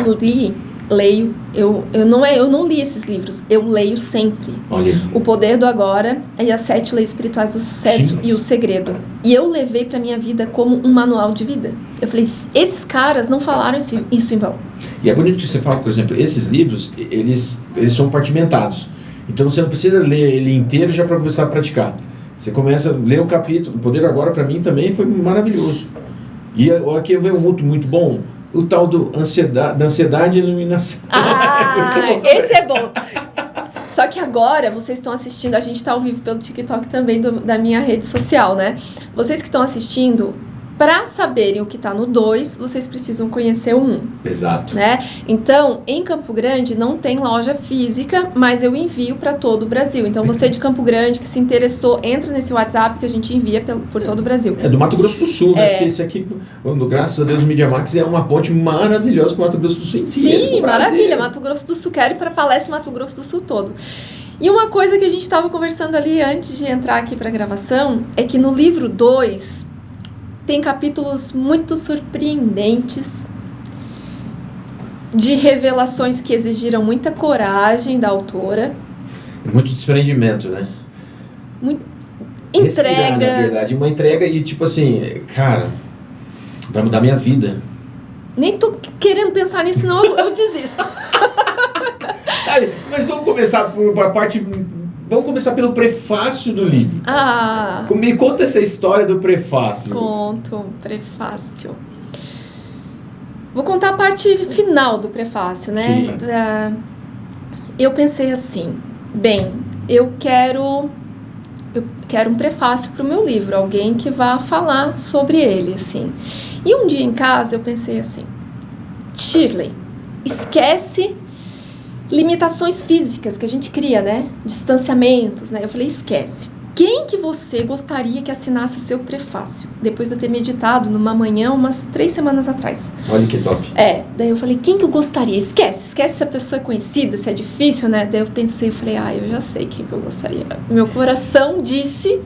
Speaker 2: leio, eu não li esses livros, eu leio sempre.
Speaker 1: Olha.
Speaker 2: O Poder do Agora e as 7 Leis Espirituais do Sucesso, sim, e o Segredo. E eu levei pra minha vida como um manual de vida. Eu falei, esses caras não falaram isso em vão.
Speaker 1: E é bonito que você fala, por exemplo, esses livros, eles são compartimentados. Então você não precisa ler ele inteiro já para começar a praticar. Você começa a ler um capítulo. O Poder Agora, para mim, também foi maravilhoso. E aqui vem um outro muito bom, o tal da ansiedade e iluminação.
Speaker 2: Esse é bom. Só que agora, vocês estão assistindo, a gente está ao vivo pelo TikTok também da minha rede social, né? Vocês que estão assistindo, para saberem o que está no 2, vocês precisam conhecer o 1.
Speaker 1: Exato.
Speaker 2: Né? Então, em Campo Grande não tem loja física, mas eu envio para todo o Brasil. Então, você de Campo Grande que se interessou, entra nesse WhatsApp que a gente envia por todo o Brasil.
Speaker 1: É do Mato Grosso do Sul, né? Porque esse aqui, graças a Deus, o Media Max é uma ponte maravilhosa para o Mato Grosso do Sul inteiro.
Speaker 2: Sim, maravilha. Mato Grosso do Sul, quero ir para palestra Mato Grosso do Sul todo. E uma coisa que a gente estava conversando ali antes de entrar aqui para a gravação é que no livro 2 tem capítulos muito surpreendentes de revelações que exigiram muita coragem da autora.
Speaker 1: Muito desprendimento, né?
Speaker 2: Muito entrega.
Speaker 1: Respirar, na verdade. Uma entrega e tipo assim, cara, vai mudar minha vida.
Speaker 2: Nem tô querendo pensar nisso, senão eu desisto.
Speaker 1: Mas vamos começar por a parte... Vamos começar pelo prefácio do livro. Me conta essa história do prefácio.
Speaker 2: Conto, prefácio. Vou contar a parte final do prefácio, né?
Speaker 1: Sim.
Speaker 2: Eu pensei assim, eu quero um prefácio para o meu livro, alguém que vá falar sobre ele, assim. E um dia em casa eu pensei assim, Shirley, esquece limitações físicas que a gente cria, né? Distanciamentos, né? Eu falei, esquece. Quem que você gostaria que assinasse o seu prefácio? Depois de eu ter meditado numa manhã, umas 3 semanas atrás.
Speaker 1: Olha que top.
Speaker 2: Daí eu falei, quem que eu gostaria? Esquece se a pessoa é conhecida, se é difícil, né? Daí eu pensei, eu já sei quem que eu gostaria. Meu coração disse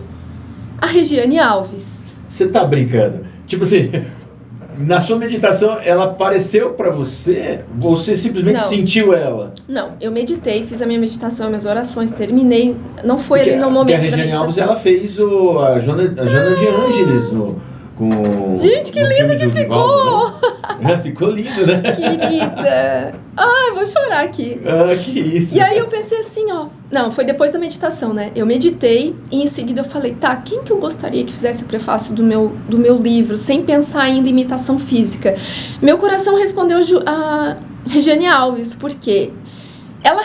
Speaker 2: a Regiane Alves.
Speaker 1: Você tá brincando? Tipo assim, Na sua meditação, ela apareceu para você? Você simplesmente
Speaker 2: Não.
Speaker 1: Sentiu ela?
Speaker 2: Não, eu meditei, fiz a minha meditação, minhas orações, terminei. Não foi
Speaker 1: Porque
Speaker 2: ali no momento
Speaker 1: a
Speaker 2: da
Speaker 1: Regiane
Speaker 2: meditação.
Speaker 1: Alves, ela fez a Joana de Ângeles com...
Speaker 2: Gente, que
Speaker 1: no
Speaker 2: lindo
Speaker 1: filme
Speaker 2: que
Speaker 1: do
Speaker 2: ficou!
Speaker 1: Vivaldo, né? Ficou lindo, né?
Speaker 2: Querida! Ai, vou chorar aqui.
Speaker 1: Ah, que isso.
Speaker 2: E aí eu pensei assim, ó... Não, foi depois da meditação, né? Eu meditei e em seguida eu falei, tá, quem que eu gostaria que fizesse o prefácio do meu livro, sem pensar ainda em imitação física? Meu coração respondeu a Regiane Alves, porque ela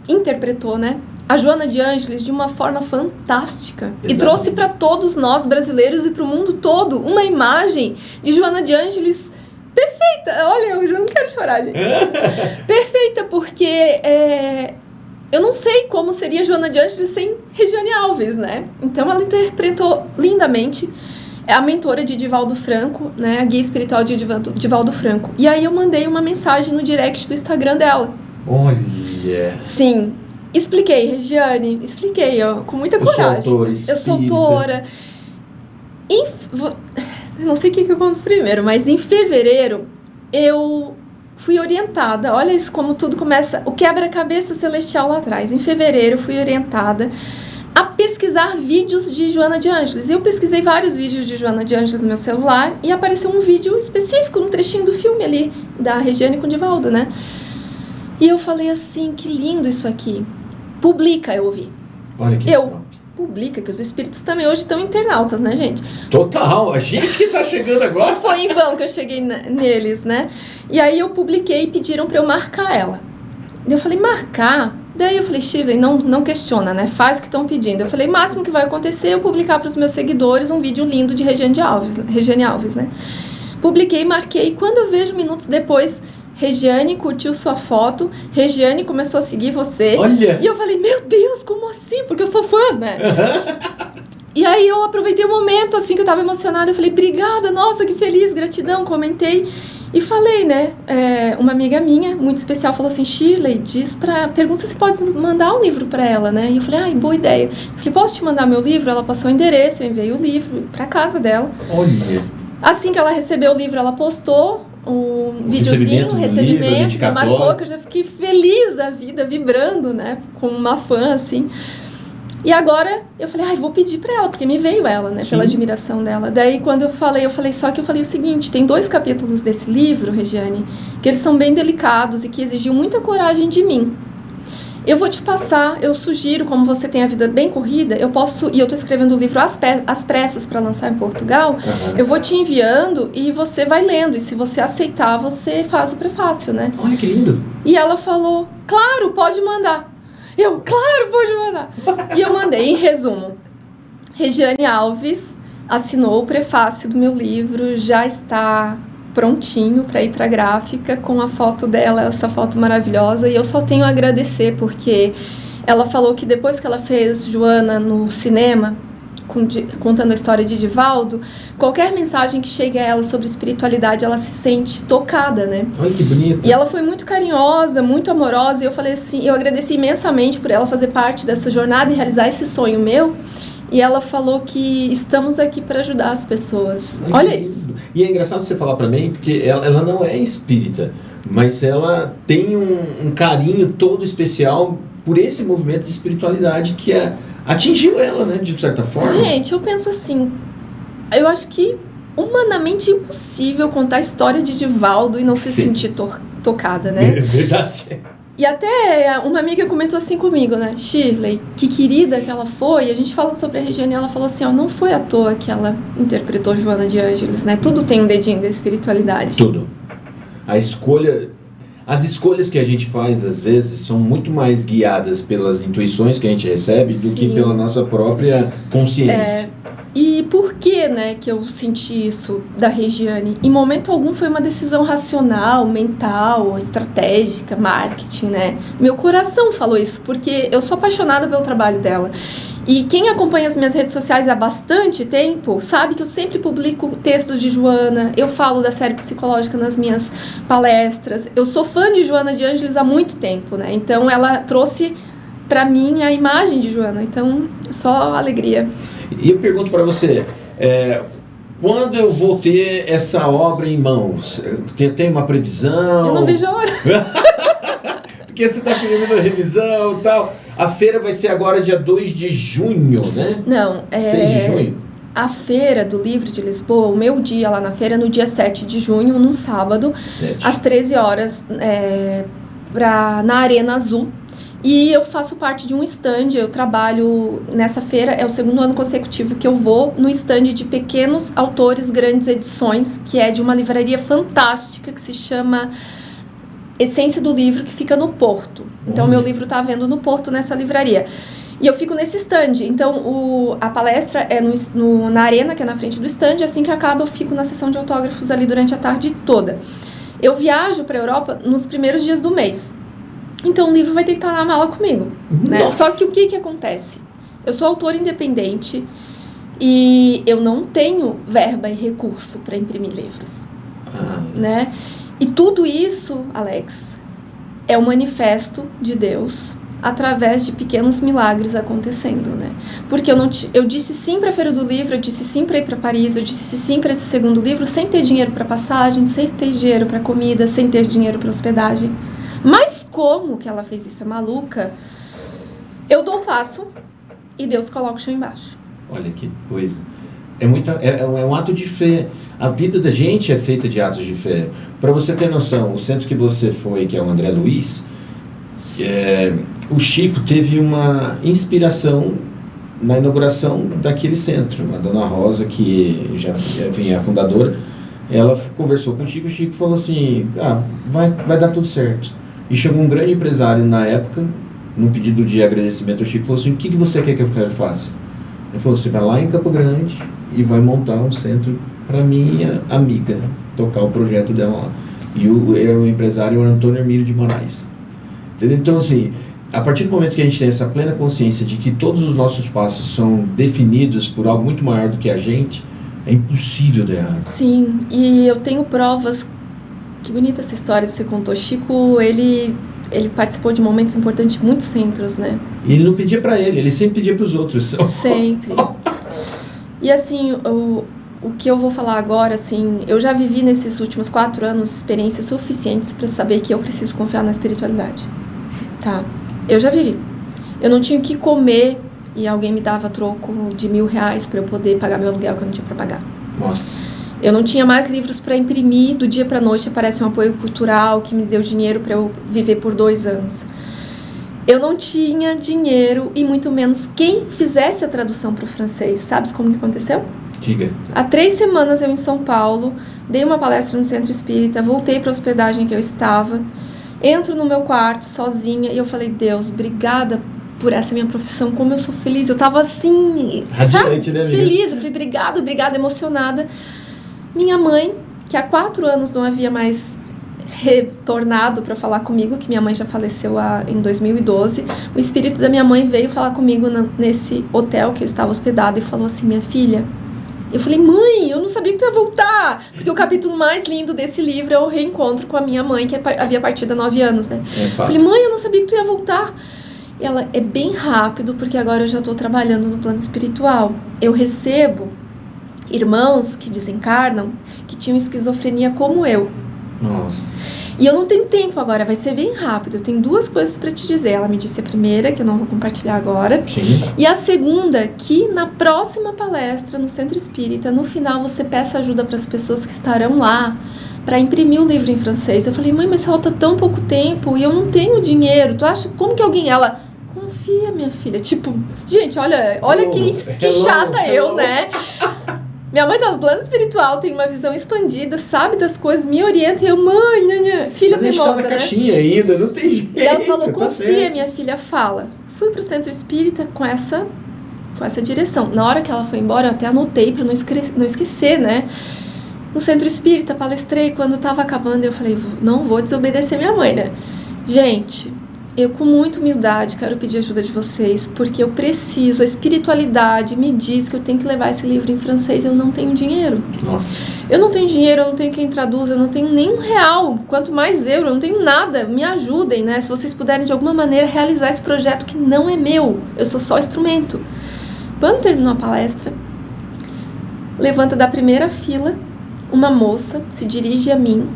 Speaker 2: interpretou, né? A Joana de Ângeles de uma forma fantástica.
Speaker 1: Exatamente.
Speaker 2: E trouxe para todos nós brasileiros e para o mundo todo uma imagem de Joana de Ângeles perfeita. Olha, eu não quero chorar, gente. Perfeita, porque eu não sei como seria Joana de Ângeles sem Regiane Alves, né? Então ela interpretou lindamente. É a mentora de Divaldo Franco, né? A guia espiritual de Divaldo Franco. E aí eu mandei uma mensagem no direct do Instagram dela.
Speaker 1: Olha.
Speaker 2: Sim. Expliquei, Regiane, ó, com muita coragem. Eu sou autora. Não sei o que eu conto primeiro, mas em fevereiro eu fui orientada. Olha isso como tudo começa, o quebra-cabeça celestial lá atrás. Em fevereiro eu fui orientada a pesquisar vídeos de Joana de Ângeles. Eu pesquisei vários vídeos de Joana de Ângeles no meu celular e apareceu um vídeo específico, um trechinho do filme ali, da Regiane com Divaldo, né? E eu falei assim, que lindo isso aqui. Publica, eu ouvi.
Speaker 1: Olha que top.
Speaker 2: Publica, que os espíritos também hoje estão internautas, né, gente?
Speaker 1: Total, a gente que tá chegando agora.
Speaker 2: Não foi em vão que eu cheguei neles, né? E aí eu publiquei e pediram pra eu marcar ela. Daí eu falei, marcar? Daí eu falei, Shirley, não questiona, né? Faz o que estão pedindo. Eu falei, o máximo que vai acontecer é eu publicar pros meus seguidores um vídeo lindo de Regiane Alves, né? Publiquei, marquei, e quando eu vejo minutos depois... Regiane curtiu sua foto, Regiane começou a seguir você.
Speaker 1: Olha!
Speaker 2: E eu falei, meu Deus, como assim? Porque eu sou fã, né? E aí eu aproveitei o momento, assim, que eu tava emocionada. Eu falei, obrigada, nossa, que feliz, gratidão, comentei. E falei, né, uma amiga minha, muito especial, falou assim, Shirley, pergunta se pode mandar um livro pra ela, né? E eu falei, ai, boa ideia. Eu falei, posso te mandar meu livro? Ela passou o endereço, eu enviei o livro pra casa dela.
Speaker 1: Olha! Assim
Speaker 2: que ela recebeu o livro, ela postou um videozinho, recebimento, me marcou, que eu já fiquei feliz da vida, vibrando, né, com uma fã, assim. E agora, eu falei, vou pedir pra ela, porque me veio ela, né, pela admiração dela. Daí, quando eu falei o seguinte, tem 2 capítulos desse livro, Regiane, que eles são bem delicados e que exigiam muita coragem de mim. Eu vou te passar, eu sugiro, como você tem a vida bem corrida, eu tô escrevendo o livro às pressas para lançar em Portugal, eu vou te enviando e você vai lendo, e se você aceitar, você faz o prefácio, né?
Speaker 1: Olha que lindo!
Speaker 2: E ela falou, claro, pode mandar. Claro, pode mandar. E eu mandei, em resumo, Regiane Alves assinou o prefácio do meu livro, já está... prontinho para ir para a gráfica com a foto dela, essa foto maravilhosa, e eu só tenho a agradecer porque ela falou que depois que ela fez Joana no cinema, contando a história de Divaldo, qualquer mensagem que chegue a ela sobre espiritualidade, ela se sente tocada, né?
Speaker 1: Olha que bonito.
Speaker 2: E ela foi muito carinhosa, muito amorosa, e eu falei assim, eu agradeci imensamente por ela fazer parte dessa jornada e realizar esse sonho meu. E ela falou que estamos aqui para ajudar as pessoas. Olha isso.
Speaker 1: E é engraçado você falar para mim, porque ela não é espírita, mas ela tem um carinho todo especial por esse movimento de espiritualidade que atingiu ela, né, de certa forma.
Speaker 2: Gente, eu penso assim, eu acho que humanamente impossível contar a história de Divaldo e não se sentir tocada, né?
Speaker 1: É verdade.
Speaker 2: E até uma amiga comentou assim comigo, né? Shirley, que querida que ela foi. E a gente falando sobre a Regiane, ela falou assim, não foi à toa que ela interpretou Joana de Ângeles, né? Tudo tem um dedinho da espiritualidade.
Speaker 1: Tudo. As escolhas que a gente faz, às vezes, são muito mais guiadas pelas intuições que a gente recebe do que pela nossa própria consciência.
Speaker 2: E por que, né, que eu senti isso da Regiane? Em momento algum foi uma decisão racional, mental, estratégica, marketing, né? Meu coração falou isso, porque eu sou apaixonada pelo trabalho dela. E quem acompanha as minhas redes sociais há bastante tempo sabe que eu sempre publico textos de Joana, eu falo da série psicológica nas minhas palestras. Eu sou fã de Joana de Ângeles há muito tempo, né? Então ela trouxe pra mim a imagem de Joana, então só alegria.
Speaker 1: E eu pergunto para você, Quando eu vou ter essa obra em mãos? Porque tem uma previsão?
Speaker 2: Eu não vejo a hora.
Speaker 1: Porque você está querendo uma revisão e tal. A feira vai ser agora dia 2 de junho, né?
Speaker 2: Não,
Speaker 1: 6 de junho?
Speaker 2: A Feira do Livro de Lisboa, o meu dia lá na feira, no dia 7 de junho, num sábado,
Speaker 1: 7.
Speaker 2: às 13 horas, na Arena Azul. E eu faço parte de um stand, eu trabalho nessa feira, é o 2º ano consecutivo que eu vou no stand de pequenos autores, grandes edições, que é de uma livraria fantástica que se chama Essência do Livro, que fica no Porto. Então, meu livro está à venda no Porto, nessa livraria. E eu fico nesse stand. Então, a palestra é na arena, que é na frente do stand. E assim que acaba, eu fico na sessão de autógrafos ali durante a tarde toda. Eu viajo para a Europa nos primeiros dias do mês. Então, o livro vai ter que estar na mala comigo. Né? Só que o que acontece? Eu sou autora independente e eu não tenho verba e recurso para imprimir livros. Né? E tudo isso, Alex, é um manifesto de Deus através de pequenos milagres acontecendo, né? Porque eu disse sim para a Feira do Livro, eu disse sim para ir para Paris, eu disse sim para esse 2º livro, sem ter dinheiro para passagem, sem ter dinheiro para comida, sem ter dinheiro para hospedagem. Mas como que ela fez isso? É maluca? Eu dou o passo e Deus coloca o chão embaixo.
Speaker 1: Olha que coisa. É um ato de fé. A vida da gente é feita de atos de fé. Para você ter noção, o centro que você foi, que é o André Luiz, o Chico teve uma inspiração na inauguração daquele centro. A dona Rosa, que já é a fundadora, ela conversou com o Chico falou assim, vai dar tudo certo. E chegou um grande empresário na época, num pedido de agradecimento ao Chico, falou assim, o que você quer que eu faça? Ele falou, você vai lá em Campo Grande e vai montar um centro para minha amiga, tocar o projeto dela lá. E o empresário Antônio Hermílio de Moraes. Entendeu? Então, assim, a partir do momento que a gente tem essa plena consciência de que todos os nossos passos são definidos por algo muito maior do que a gente, é impossível dar errado.
Speaker 2: Sim, e eu tenho provas. Que bonita essa história que você contou. Chico, ele participou de momentos importantes em muitos centros, né?
Speaker 1: E ele não pedia para ele sempre pedia para os outros.
Speaker 2: Sempre. E assim, o que eu vou falar agora, assim, eu já vivi nesses últimos 4 anos experiências suficientes para saber que eu preciso confiar na espiritualidade. Tá? Eu já vivi. Eu não tinha o que comer e alguém me dava troco de R$1.000 para eu poder pagar meu aluguel que eu não tinha para pagar.
Speaker 1: Nossa.
Speaker 2: Eu não tinha mais livros para imprimir, do dia para a noite aparece um apoio cultural que me deu dinheiro para eu viver por 2 anos. Eu não tinha dinheiro e muito menos quem fizesse a tradução para o francês. Sabes como que aconteceu?
Speaker 1: Diga.
Speaker 2: Há 3 semanas eu em São Paulo, dei uma palestra no Centro Espírita, voltei para a hospedagem que eu estava, entro no meu quarto sozinha e eu falei, Deus, obrigada por essa minha profissão, como eu sou feliz. Eu tava assim,
Speaker 1: radiante, né, amiga?
Speaker 2: Feliz, eu falei, obrigada, emocionada. Minha mãe, que há 4 anos não havia mais retornado para falar comigo, que minha mãe já faleceu em 2012, o espírito da minha mãe veio falar comigo nesse hotel que eu estava hospedada e falou assim, minha filha, eu falei, mãe, eu não sabia que tu ia voltar, porque o capítulo mais lindo desse livro é o reencontro com a minha mãe, que havia partido há 9 anos, né?
Speaker 1: É fato.
Speaker 2: Falei, mãe, eu não sabia que tu ia voltar. E ela, é bem rápido, porque agora eu já estou trabalhando no plano espiritual. Eu recebo irmãos que desencarnam, que tinham esquizofrenia como eu.
Speaker 1: Nossa.
Speaker 2: E eu não tenho tempo agora, vai ser bem rápido. Eu tenho 2 coisas para te dizer. Ela me disse a primeira, que eu não vou compartilhar agora.
Speaker 1: Sim.
Speaker 2: E a segunda, que na próxima palestra no Centro Espírita, no final você peça ajuda para as pessoas que estarão lá para imprimir o livro em francês. Eu falei, mãe, mas falta tão pouco tempo e eu não tenho dinheiro. Tu acha, como que alguém... Ela, confia, minha filha. Tipo, gente, olha que chata eu, né? Minha mãe tá no plano espiritual, tem uma visão expandida, sabe das coisas, me orienta e eu, mãe, filha teimosa,
Speaker 1: tá na
Speaker 2: né?
Speaker 1: caixinha ainda, não tem jeito.
Speaker 2: E ela falou, confia,
Speaker 1: certo.
Speaker 2: minha filha, fala. Fui pro Centro Espírita com essa direção. Na hora que ela foi embora, eu até anotei pra não esquecer, né? No Centro Espírita, palestrei, quando tava acabando, eu falei, não vou desobedecer minha mãe, né? Gente, eu com muita humildade quero pedir ajuda de vocês, porque eu preciso, a espiritualidade me diz que eu tenho que levar esse livro em francês, eu não tenho dinheiro.
Speaker 1: Nossa.
Speaker 2: Eu não tenho dinheiro, eu não tenho quem traduza, eu não tenho nem R$1, quanto mais euro, eu não tenho nada, me ajudem, né? Se vocês puderem de alguma maneira realizar esse projeto que não é meu, eu sou só instrumento. Quando terminou a palestra, levanta da primeira fila uma moça, se dirige a mim,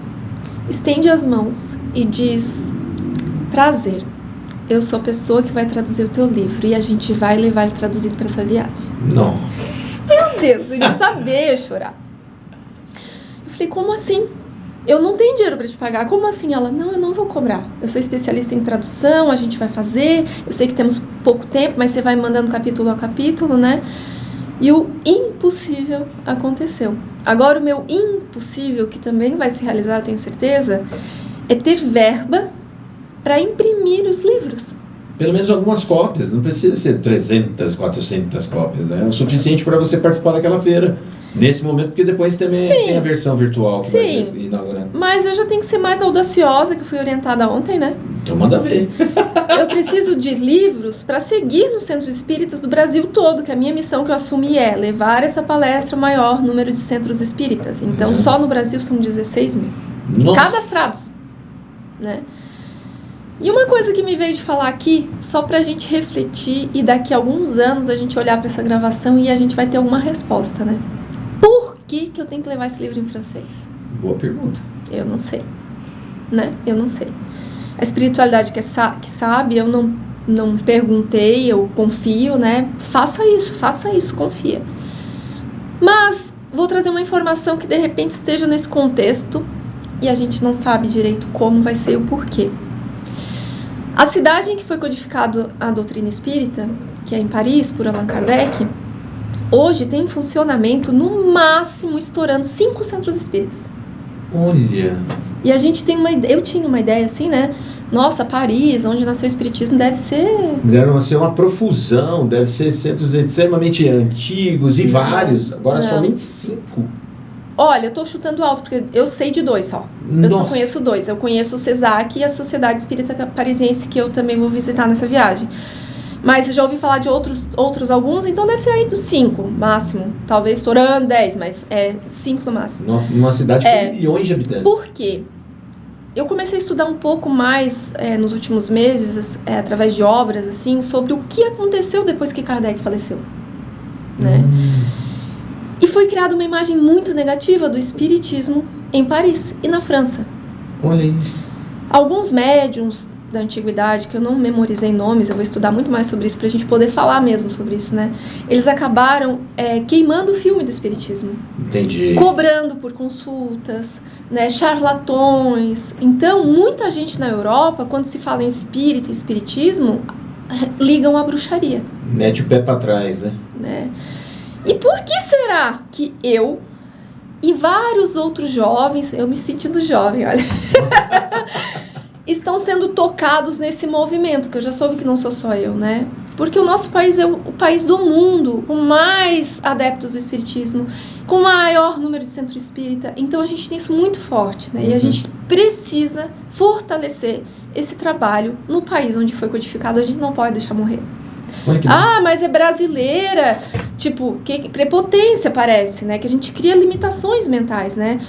Speaker 2: estende as mãos e diz: prazer, eu sou a pessoa que vai traduzir o teu livro e a gente vai levar ele traduzido para essa viagem.
Speaker 1: Nossa!
Speaker 2: Meu Deus, eu não sabia chorar. Eu falei: como assim? Eu não tenho dinheiro para te pagar. Como assim? Ela: não, eu não vou cobrar. Eu sou especialista em tradução, a gente vai fazer. Eu sei que temos pouco tempo, mas você vai mandando capítulo a capítulo, né? E o impossível aconteceu. Agora, o meu impossível, que também vai se realizar, eu tenho certeza, é ter verba para imprimir os livros.
Speaker 1: Pelo menos algumas cópias, não precisa ser 300, 400 cópias, né? É o suficiente para você participar daquela feira, nesse momento, porque depois também tem a versão virtual que vai ser inaugurada.
Speaker 2: Mas eu já tenho que ser mais audaciosa, que eu fui orientada ontem, né?
Speaker 1: Então manda ver.
Speaker 2: Eu preciso de livros para seguir nos centros espíritas do Brasil todo, que a minha missão que eu assumi é levar essa palestra ao maior número de centros espíritas. Então, só no Brasil são 16 mil.
Speaker 1: Nossa.
Speaker 2: Cadastrados, né? E uma coisa que me veio de falar aqui, só pra gente refletir e daqui a alguns anos a gente olhar pra essa gravação e a gente vai ter alguma resposta, né? Por que eu tenho que levar esse livro em francês?
Speaker 1: Boa pergunta.
Speaker 2: Eu não sei, né? Eu não sei. A espiritualidade que sabe, eu não perguntei, eu confio, né? Faça isso, confia. Mas vou trazer uma informação que de repente esteja nesse contexto e a gente não sabe direito como vai ser e o porquê. A cidade em que foi codificado a doutrina espírita, que é em Paris, por Allan Kardec, hoje tem em funcionamento, no máximo, estourando 5 centros espíritas.
Speaker 1: Olha!
Speaker 2: E a gente tem eu tinha uma ideia assim, né? Nossa, Paris, onde nasceu o espiritismo, deve ser...
Speaker 1: Deve ser uma profusão, deve ser centros extremamente antigos e vários, agora somente 5.
Speaker 2: Olha, eu tô chutando alto, porque eu sei de 2 só. Eu só conheço 2. Eu conheço o CESAC e a Sociedade Espírita Parisiense, que eu também vou visitar nessa viagem. Mas eu já ouvi falar de outros alguns, então deve ser aí dos 5, máximo. Talvez estourando 10, mas 5 no máximo.
Speaker 1: Numa cidade com milhões de habitantes.
Speaker 2: Por quê? Eu comecei a estudar um pouco mais nos últimos meses, através de obras, assim, sobre o que aconteceu depois que Kardec faleceu, né? E foi criada uma imagem muito negativa do espiritismo em Paris e na França.
Speaker 1: Olha isso.
Speaker 2: Alguns médiums da antiguidade, que eu não memorizei nomes, eu vou estudar muito mais sobre isso pra gente poder falar mesmo sobre isso, né? Eles acabaram queimando o filme do espiritismo.
Speaker 1: Entendi.
Speaker 2: Cobrando por consultas, né? Charlatões. Então, muita gente na Europa, quando se fala em espírita e espiritismo, ligam à bruxaria.
Speaker 1: Mete o pé pra trás,
Speaker 2: né? E por que será que eu e vários outros jovens, eu me sentindo jovem, olha, estão sendo tocados nesse movimento, que eu já soube que não sou só eu, né? Porque o nosso país é o país do mundo com mais adeptos do espiritismo, com maior número de centro espírita, então a gente tem isso muito forte, né? E a gente precisa fortalecer esse trabalho no país onde foi codificado, a gente não pode deixar morrer. Mas é brasileira, tipo, que prepotência parece, né? Que a gente cria limitações mentais, né?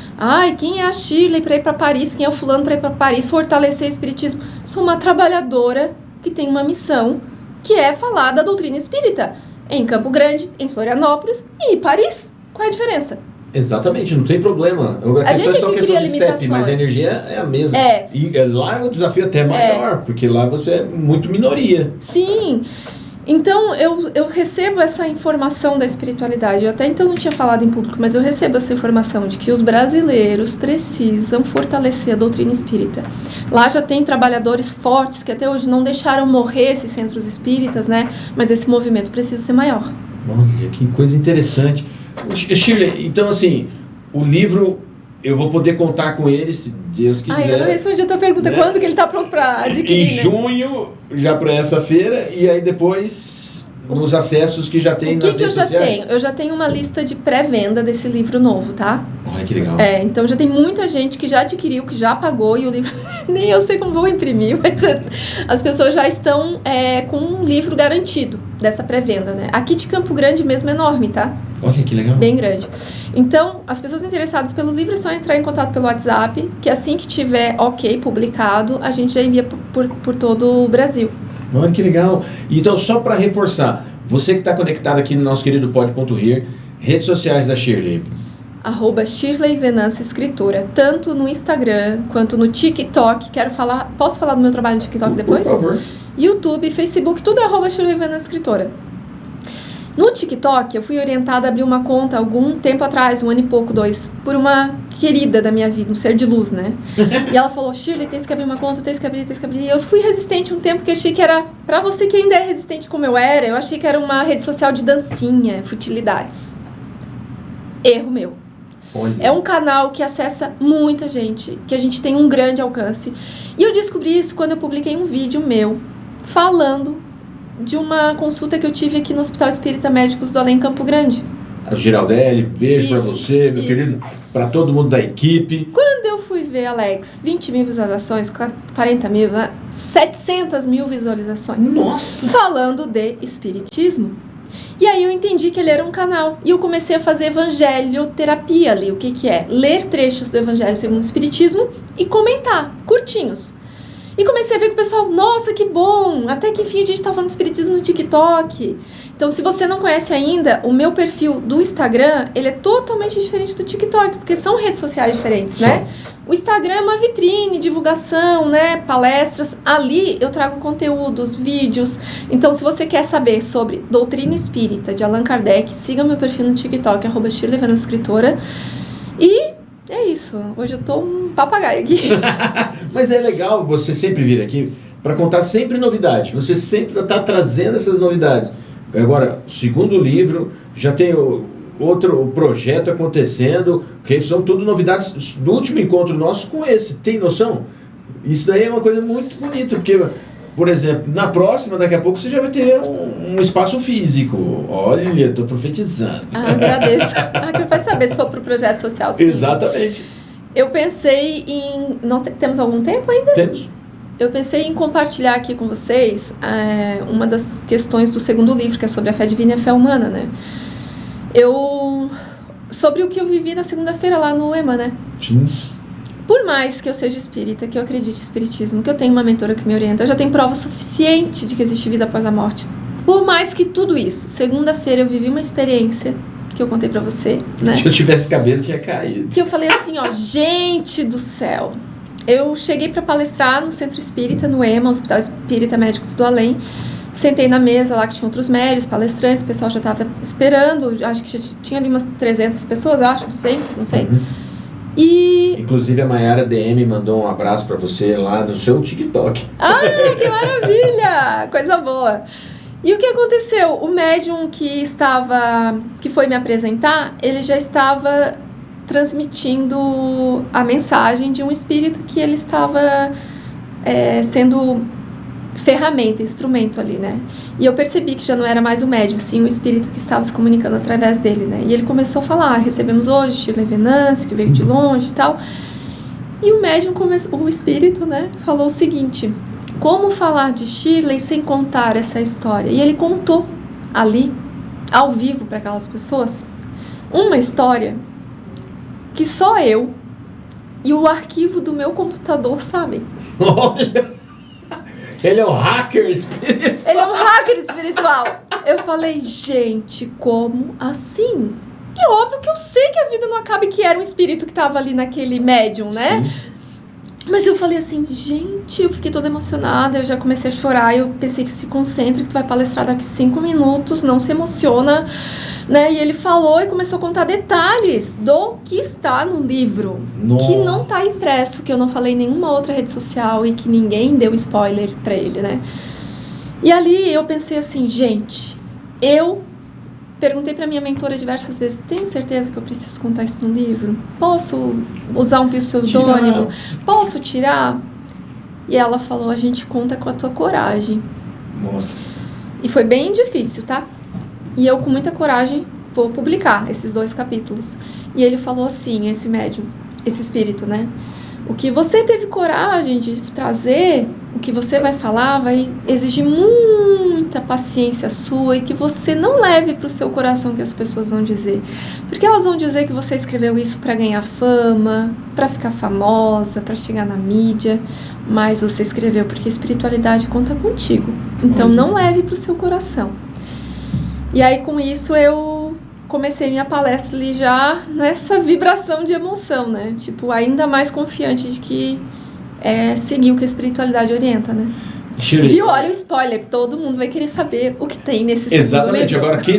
Speaker 2: Quem é a Shirley para ir para Paris? Quem é o fulano para ir para Paris? Fortalecer o espiritismo. Sou uma trabalhadora que tem uma missão, que é falar da doutrina espírita. Em Campo Grande, em Florianópolis e em Paris. Qual é a diferença?
Speaker 1: Exatamente, não tem problema.
Speaker 2: A gente é que cria limitações.
Speaker 1: Mas a energia é a mesma.
Speaker 2: É.
Speaker 1: E lá é um desafio até maior, porque lá você é muito minoria.
Speaker 2: Sim. Então, eu recebo essa informação da espiritualidade. Eu até então não tinha falado em público, mas eu recebo essa informação de que os brasileiros precisam fortalecer a doutrina espírita. Lá já tem trabalhadores fortes que até hoje não deixaram morrer esses centros espíritas, né? Mas esse movimento precisa ser maior.
Speaker 1: Olha, que coisa interessante. Shirley, então assim, o livro... Eu vou poder contar com ele, se Deus quiser.
Speaker 2: Eu não respondi a tua pergunta. Né? Quando que ele está pronto para adquirir?
Speaker 1: Em junho, já para essa feira, e aí depois nos acessos que já tem nas redes sociais. O que eu já tenho?
Speaker 2: Eu já tenho uma lista de pré-venda desse livro novo, tá?
Speaker 1: Olha que legal.
Speaker 2: Então já tem muita gente que já adquiriu, que já pagou, e o livro... nem eu sei como vou imprimir, mas as pessoas já estão com um livro garantido dessa pré-venda, né? Aqui de Campo Grande mesmo é enorme, tá?
Speaker 1: Olha que legal.
Speaker 2: Bem grande. Então, as pessoas interessadas pelo livro é só entrar em contato pelo WhatsApp, que assim que tiver publicado, a gente já envia por todo o Brasil.
Speaker 1: Olha que legal. Então, só para reforçar, você que está conectado aqui no nosso querido Pod.rir, Redes sociais da Shirley.
Speaker 2: @Shirley Venâncio Escritora, tanto no Instagram quanto no TikTok. Posso falar do meu trabalho no TikTok depois?
Speaker 1: Por favor.
Speaker 2: YouTube, Facebook, tudo é @Shirley Venâncio Escritora. No TikTok, eu fui orientada a abrir uma conta algum tempo atrás, 1 ano e pouco, 2, por uma querida da minha vida, um ser de luz, né? E ela falou, Shirley, tens que abrir uma conta, tens que abrir. E eu fui resistente um tempo, que achei que era, pra você que ainda é resistente como eu era, eu achei que era uma rede social de dancinha, futilidades. Erro meu. É um canal que acessa muita gente, que a gente tem um grande alcance. E eu descobri isso quando eu publiquei um vídeo meu, falando de uma consulta que eu tive aqui no Hospital Espírita Médicos do Além Campo Grande.
Speaker 1: A Giraldelli, beijo pra você, meu querido, pra todo mundo da equipe.
Speaker 2: Quando eu fui ver, Alex, 20 mil visualizações, 40 mil, 700 mil visualizações.
Speaker 1: Nossa!
Speaker 2: Falando de espiritismo. E aí eu entendi que ele era um canal. E eu comecei a fazer evangelioterapia ali. O que é? Ler trechos do Evangelho segundo o Espiritismo e comentar, curtinhos. E comecei a ver que o pessoal, nossa, que bom! Até que enfim a gente tá falando de espiritismo no TikTok. Então, se você não conhece ainda, o meu perfil do Instagram, ele é totalmente diferente do TikTok, porque são redes sociais diferentes, né? O Instagram é uma vitrine, divulgação, né? Palestras. Ali eu trago conteúdos, vídeos. Então, se você quer saber sobre doutrina espírita de Allan Kardec, siga meu perfil no TikTok, @Shirley Venâncio Escritora. E é isso. Hoje eu tô um papagaio aqui.
Speaker 1: Mas é legal você sempre vir aqui para contar sempre novidade. Você sempre está trazendo essas novidades. Agora, segundo livro, já tem outro projeto acontecendo, que são tudo novidades do último encontro nosso com esse. Tem noção? Isso daí é uma coisa muito bonita, porque, por exemplo, na próxima, daqui a pouco, você já vai ter um espaço físico. Olha, estou profetizando.
Speaker 2: Agradeço. Que vai saber se for para o projeto social. Sim.
Speaker 1: Exatamente.
Speaker 2: Eu pensei em... Temos algum tempo ainda?
Speaker 1: Temos.
Speaker 2: Eu pensei em compartilhar aqui com vocês uma das questões do segundo livro, que é sobre a fé divina e a fé humana, né? Sobre o que eu vivi na segunda-feira lá no EMA, né?
Speaker 1: Sim.
Speaker 2: Por mais que eu seja espírita, que eu acredite em espiritismo, que eu tenho uma mentora que me orienta, eu já tenho prova suficiente de que existe vida após a morte. Por mais que tudo isso, segunda-feira eu vivi uma experiência que eu contei pra você, né?
Speaker 1: Se eu tivesse cabelo, tinha caído.
Speaker 2: Que eu falei assim, ó, gente do céu. Eu cheguei para palestrar no Centro Espírita, no EMA, Hospital Espírita Médicos do Além. Sentei na mesa lá que tinha outros médios, palestrantes, o pessoal já estava esperando. Acho que já tinha ali umas 300 pessoas, acho, 200, não sei.
Speaker 1: Uhum.
Speaker 2: E...
Speaker 1: Inclusive a Mayara DM mandou um abraço para você lá no seu TikTok.
Speaker 2: Ah, que maravilha! Coisa boa! E o que aconteceu? O médium que foi me apresentar, ele já estava transmitindo a mensagem de um espírito que ele estava sendo ferramenta, instrumento ali, né? E eu percebi que já não era mais o médium, sim o espírito que estava se comunicando através dele, né? E ele começou a falar, recebemos hoje Shirley Venâncio, que veio de longe e tal. E o médium, o espírito, né, falou o seguinte, como falar de Shirley sem contar essa história? E ele contou ali, ao vivo para aquelas pessoas, uma história que só eu e o arquivo do meu computador sabem.
Speaker 1: Olha, ele é um hacker espiritual.
Speaker 2: Ele é um hacker espiritual. Eu falei, gente, como assim? E óbvio que eu sei que a vida não acaba e que era um espírito que estava ali naquele médium, né? Sim. Mas eu falei assim, gente, eu fiquei toda emocionada, eu já comecei a chorar, eu pensei que se concentre, que tu vai palestrar daqui 5 minutos, não se emociona, né? E ele falou e começou a contar detalhes do que está no livro, Nossa. Que não está impresso, que eu não falei em nenhuma outra rede social e que ninguém deu spoiler pra ele, né? E ali eu pensei assim, gente, eu perguntei pra minha mentora diversas vezes, tem certeza que eu preciso contar isso no livro? Posso usar um pseudônimo? Posso tirar? E ela falou, a gente conta com a tua coragem.
Speaker 1: Nossa.
Speaker 2: E foi bem difícil, tá? E eu com muita coragem vou publicar esses 2 capítulos. E ele falou assim, esse médium, esse espírito, né? O que você teve coragem de trazer, o que você vai falar, vai exigir muita paciência sua e que você não leve para o seu coração o que as pessoas vão dizer. Porque elas vão dizer que você escreveu isso para ganhar fama, para ficar famosa, para chegar na mídia, mas você escreveu porque a espiritualidade conta contigo. Então não leve para o seu coração. E aí com isso eu comecei minha palestra ali já nessa vibração de emoção, né? Tipo, ainda mais confiante de que seguir o que a espiritualidade orienta, né?
Speaker 1: Shirley,
Speaker 2: Viu? Olha o spoiler. Todo mundo vai querer saber o que tem nesse segundo
Speaker 1: exatamente.
Speaker 2: livro.
Speaker 1: Agora, quem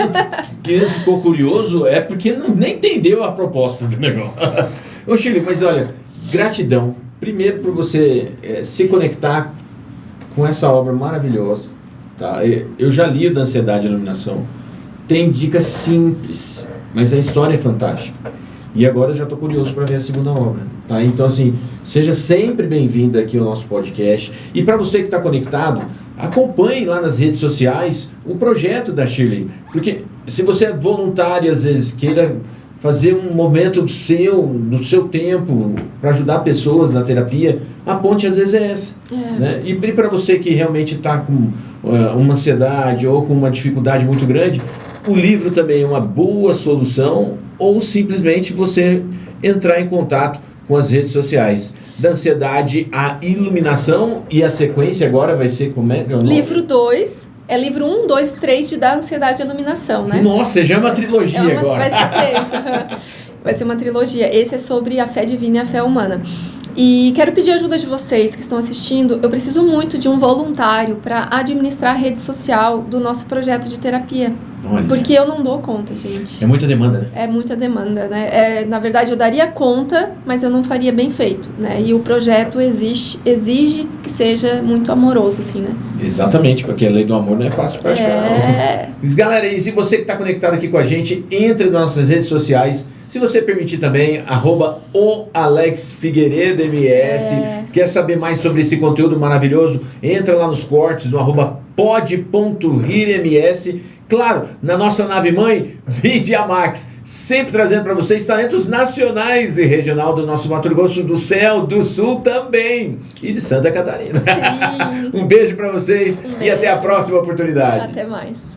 Speaker 1: não ficou curioso é porque nem entendeu a proposta do negócio. Ô, Shirley, mas olha, gratidão. Primeiro por você se conectar com essa obra maravilhosa. Tá? Eu já li o da Ansiedade e Iluminação. Tem dicas simples, mas a história é fantástica. E agora eu já estou curioso para ver a segunda obra. Tá? Então, assim, seja sempre bem-vindo aqui ao nosso podcast. E para você que está conectado, acompanhe lá nas redes sociais o projeto da Shirley. Porque se você é voluntário, às vezes, queira fazer um momento do seu tempo para ajudar pessoas na terapia, a ponte às vezes é essa. Né? E para você que realmente está com uma ansiedade ou com uma dificuldade muito grande, o livro também é uma boa solução, ou simplesmente você entrar em contato com as redes sociais. Da Ansiedade à Iluminação, e a sequência agora vai ser como é?
Speaker 2: Livro 2. É livro 1, 2, 3 da Ansiedade e Iluminação, né?
Speaker 1: Nossa, já é uma trilogia agora.
Speaker 2: Vai ser 3. Vai ser uma trilogia. Esse é sobre a fé divina e a fé humana. E quero pedir ajuda de vocês que estão assistindo. Eu preciso muito de um voluntário para administrar a rede social do nosso projeto de terapia.
Speaker 1: Olha.
Speaker 2: Porque eu não dou conta, gente.
Speaker 1: É muita demanda, né?
Speaker 2: É muita demanda, né? Na verdade, eu daria conta, mas eu não faria bem feito, né? E o projeto exige que seja muito amoroso, assim, né?
Speaker 1: Exatamente, porque a lei do amor não é fácil de praticar. Galera, e se você que está conectado aqui com a gente, entre nas nossas redes sociais. Se você permitir também, @AlexFigueiredoMS. Quer saber mais sobre esse conteúdo maravilhoso? Entra lá nos cortes do @pod.rirms. Claro, na nossa nave-mãe, Vidiamax, sempre trazendo para vocês talentos nacionais e regional do nosso Mato Grosso do Céu, do Sul também, e de Santa Catarina.
Speaker 2: Sim.
Speaker 1: Um beijo para vocês e até a próxima oportunidade.
Speaker 2: Até mais.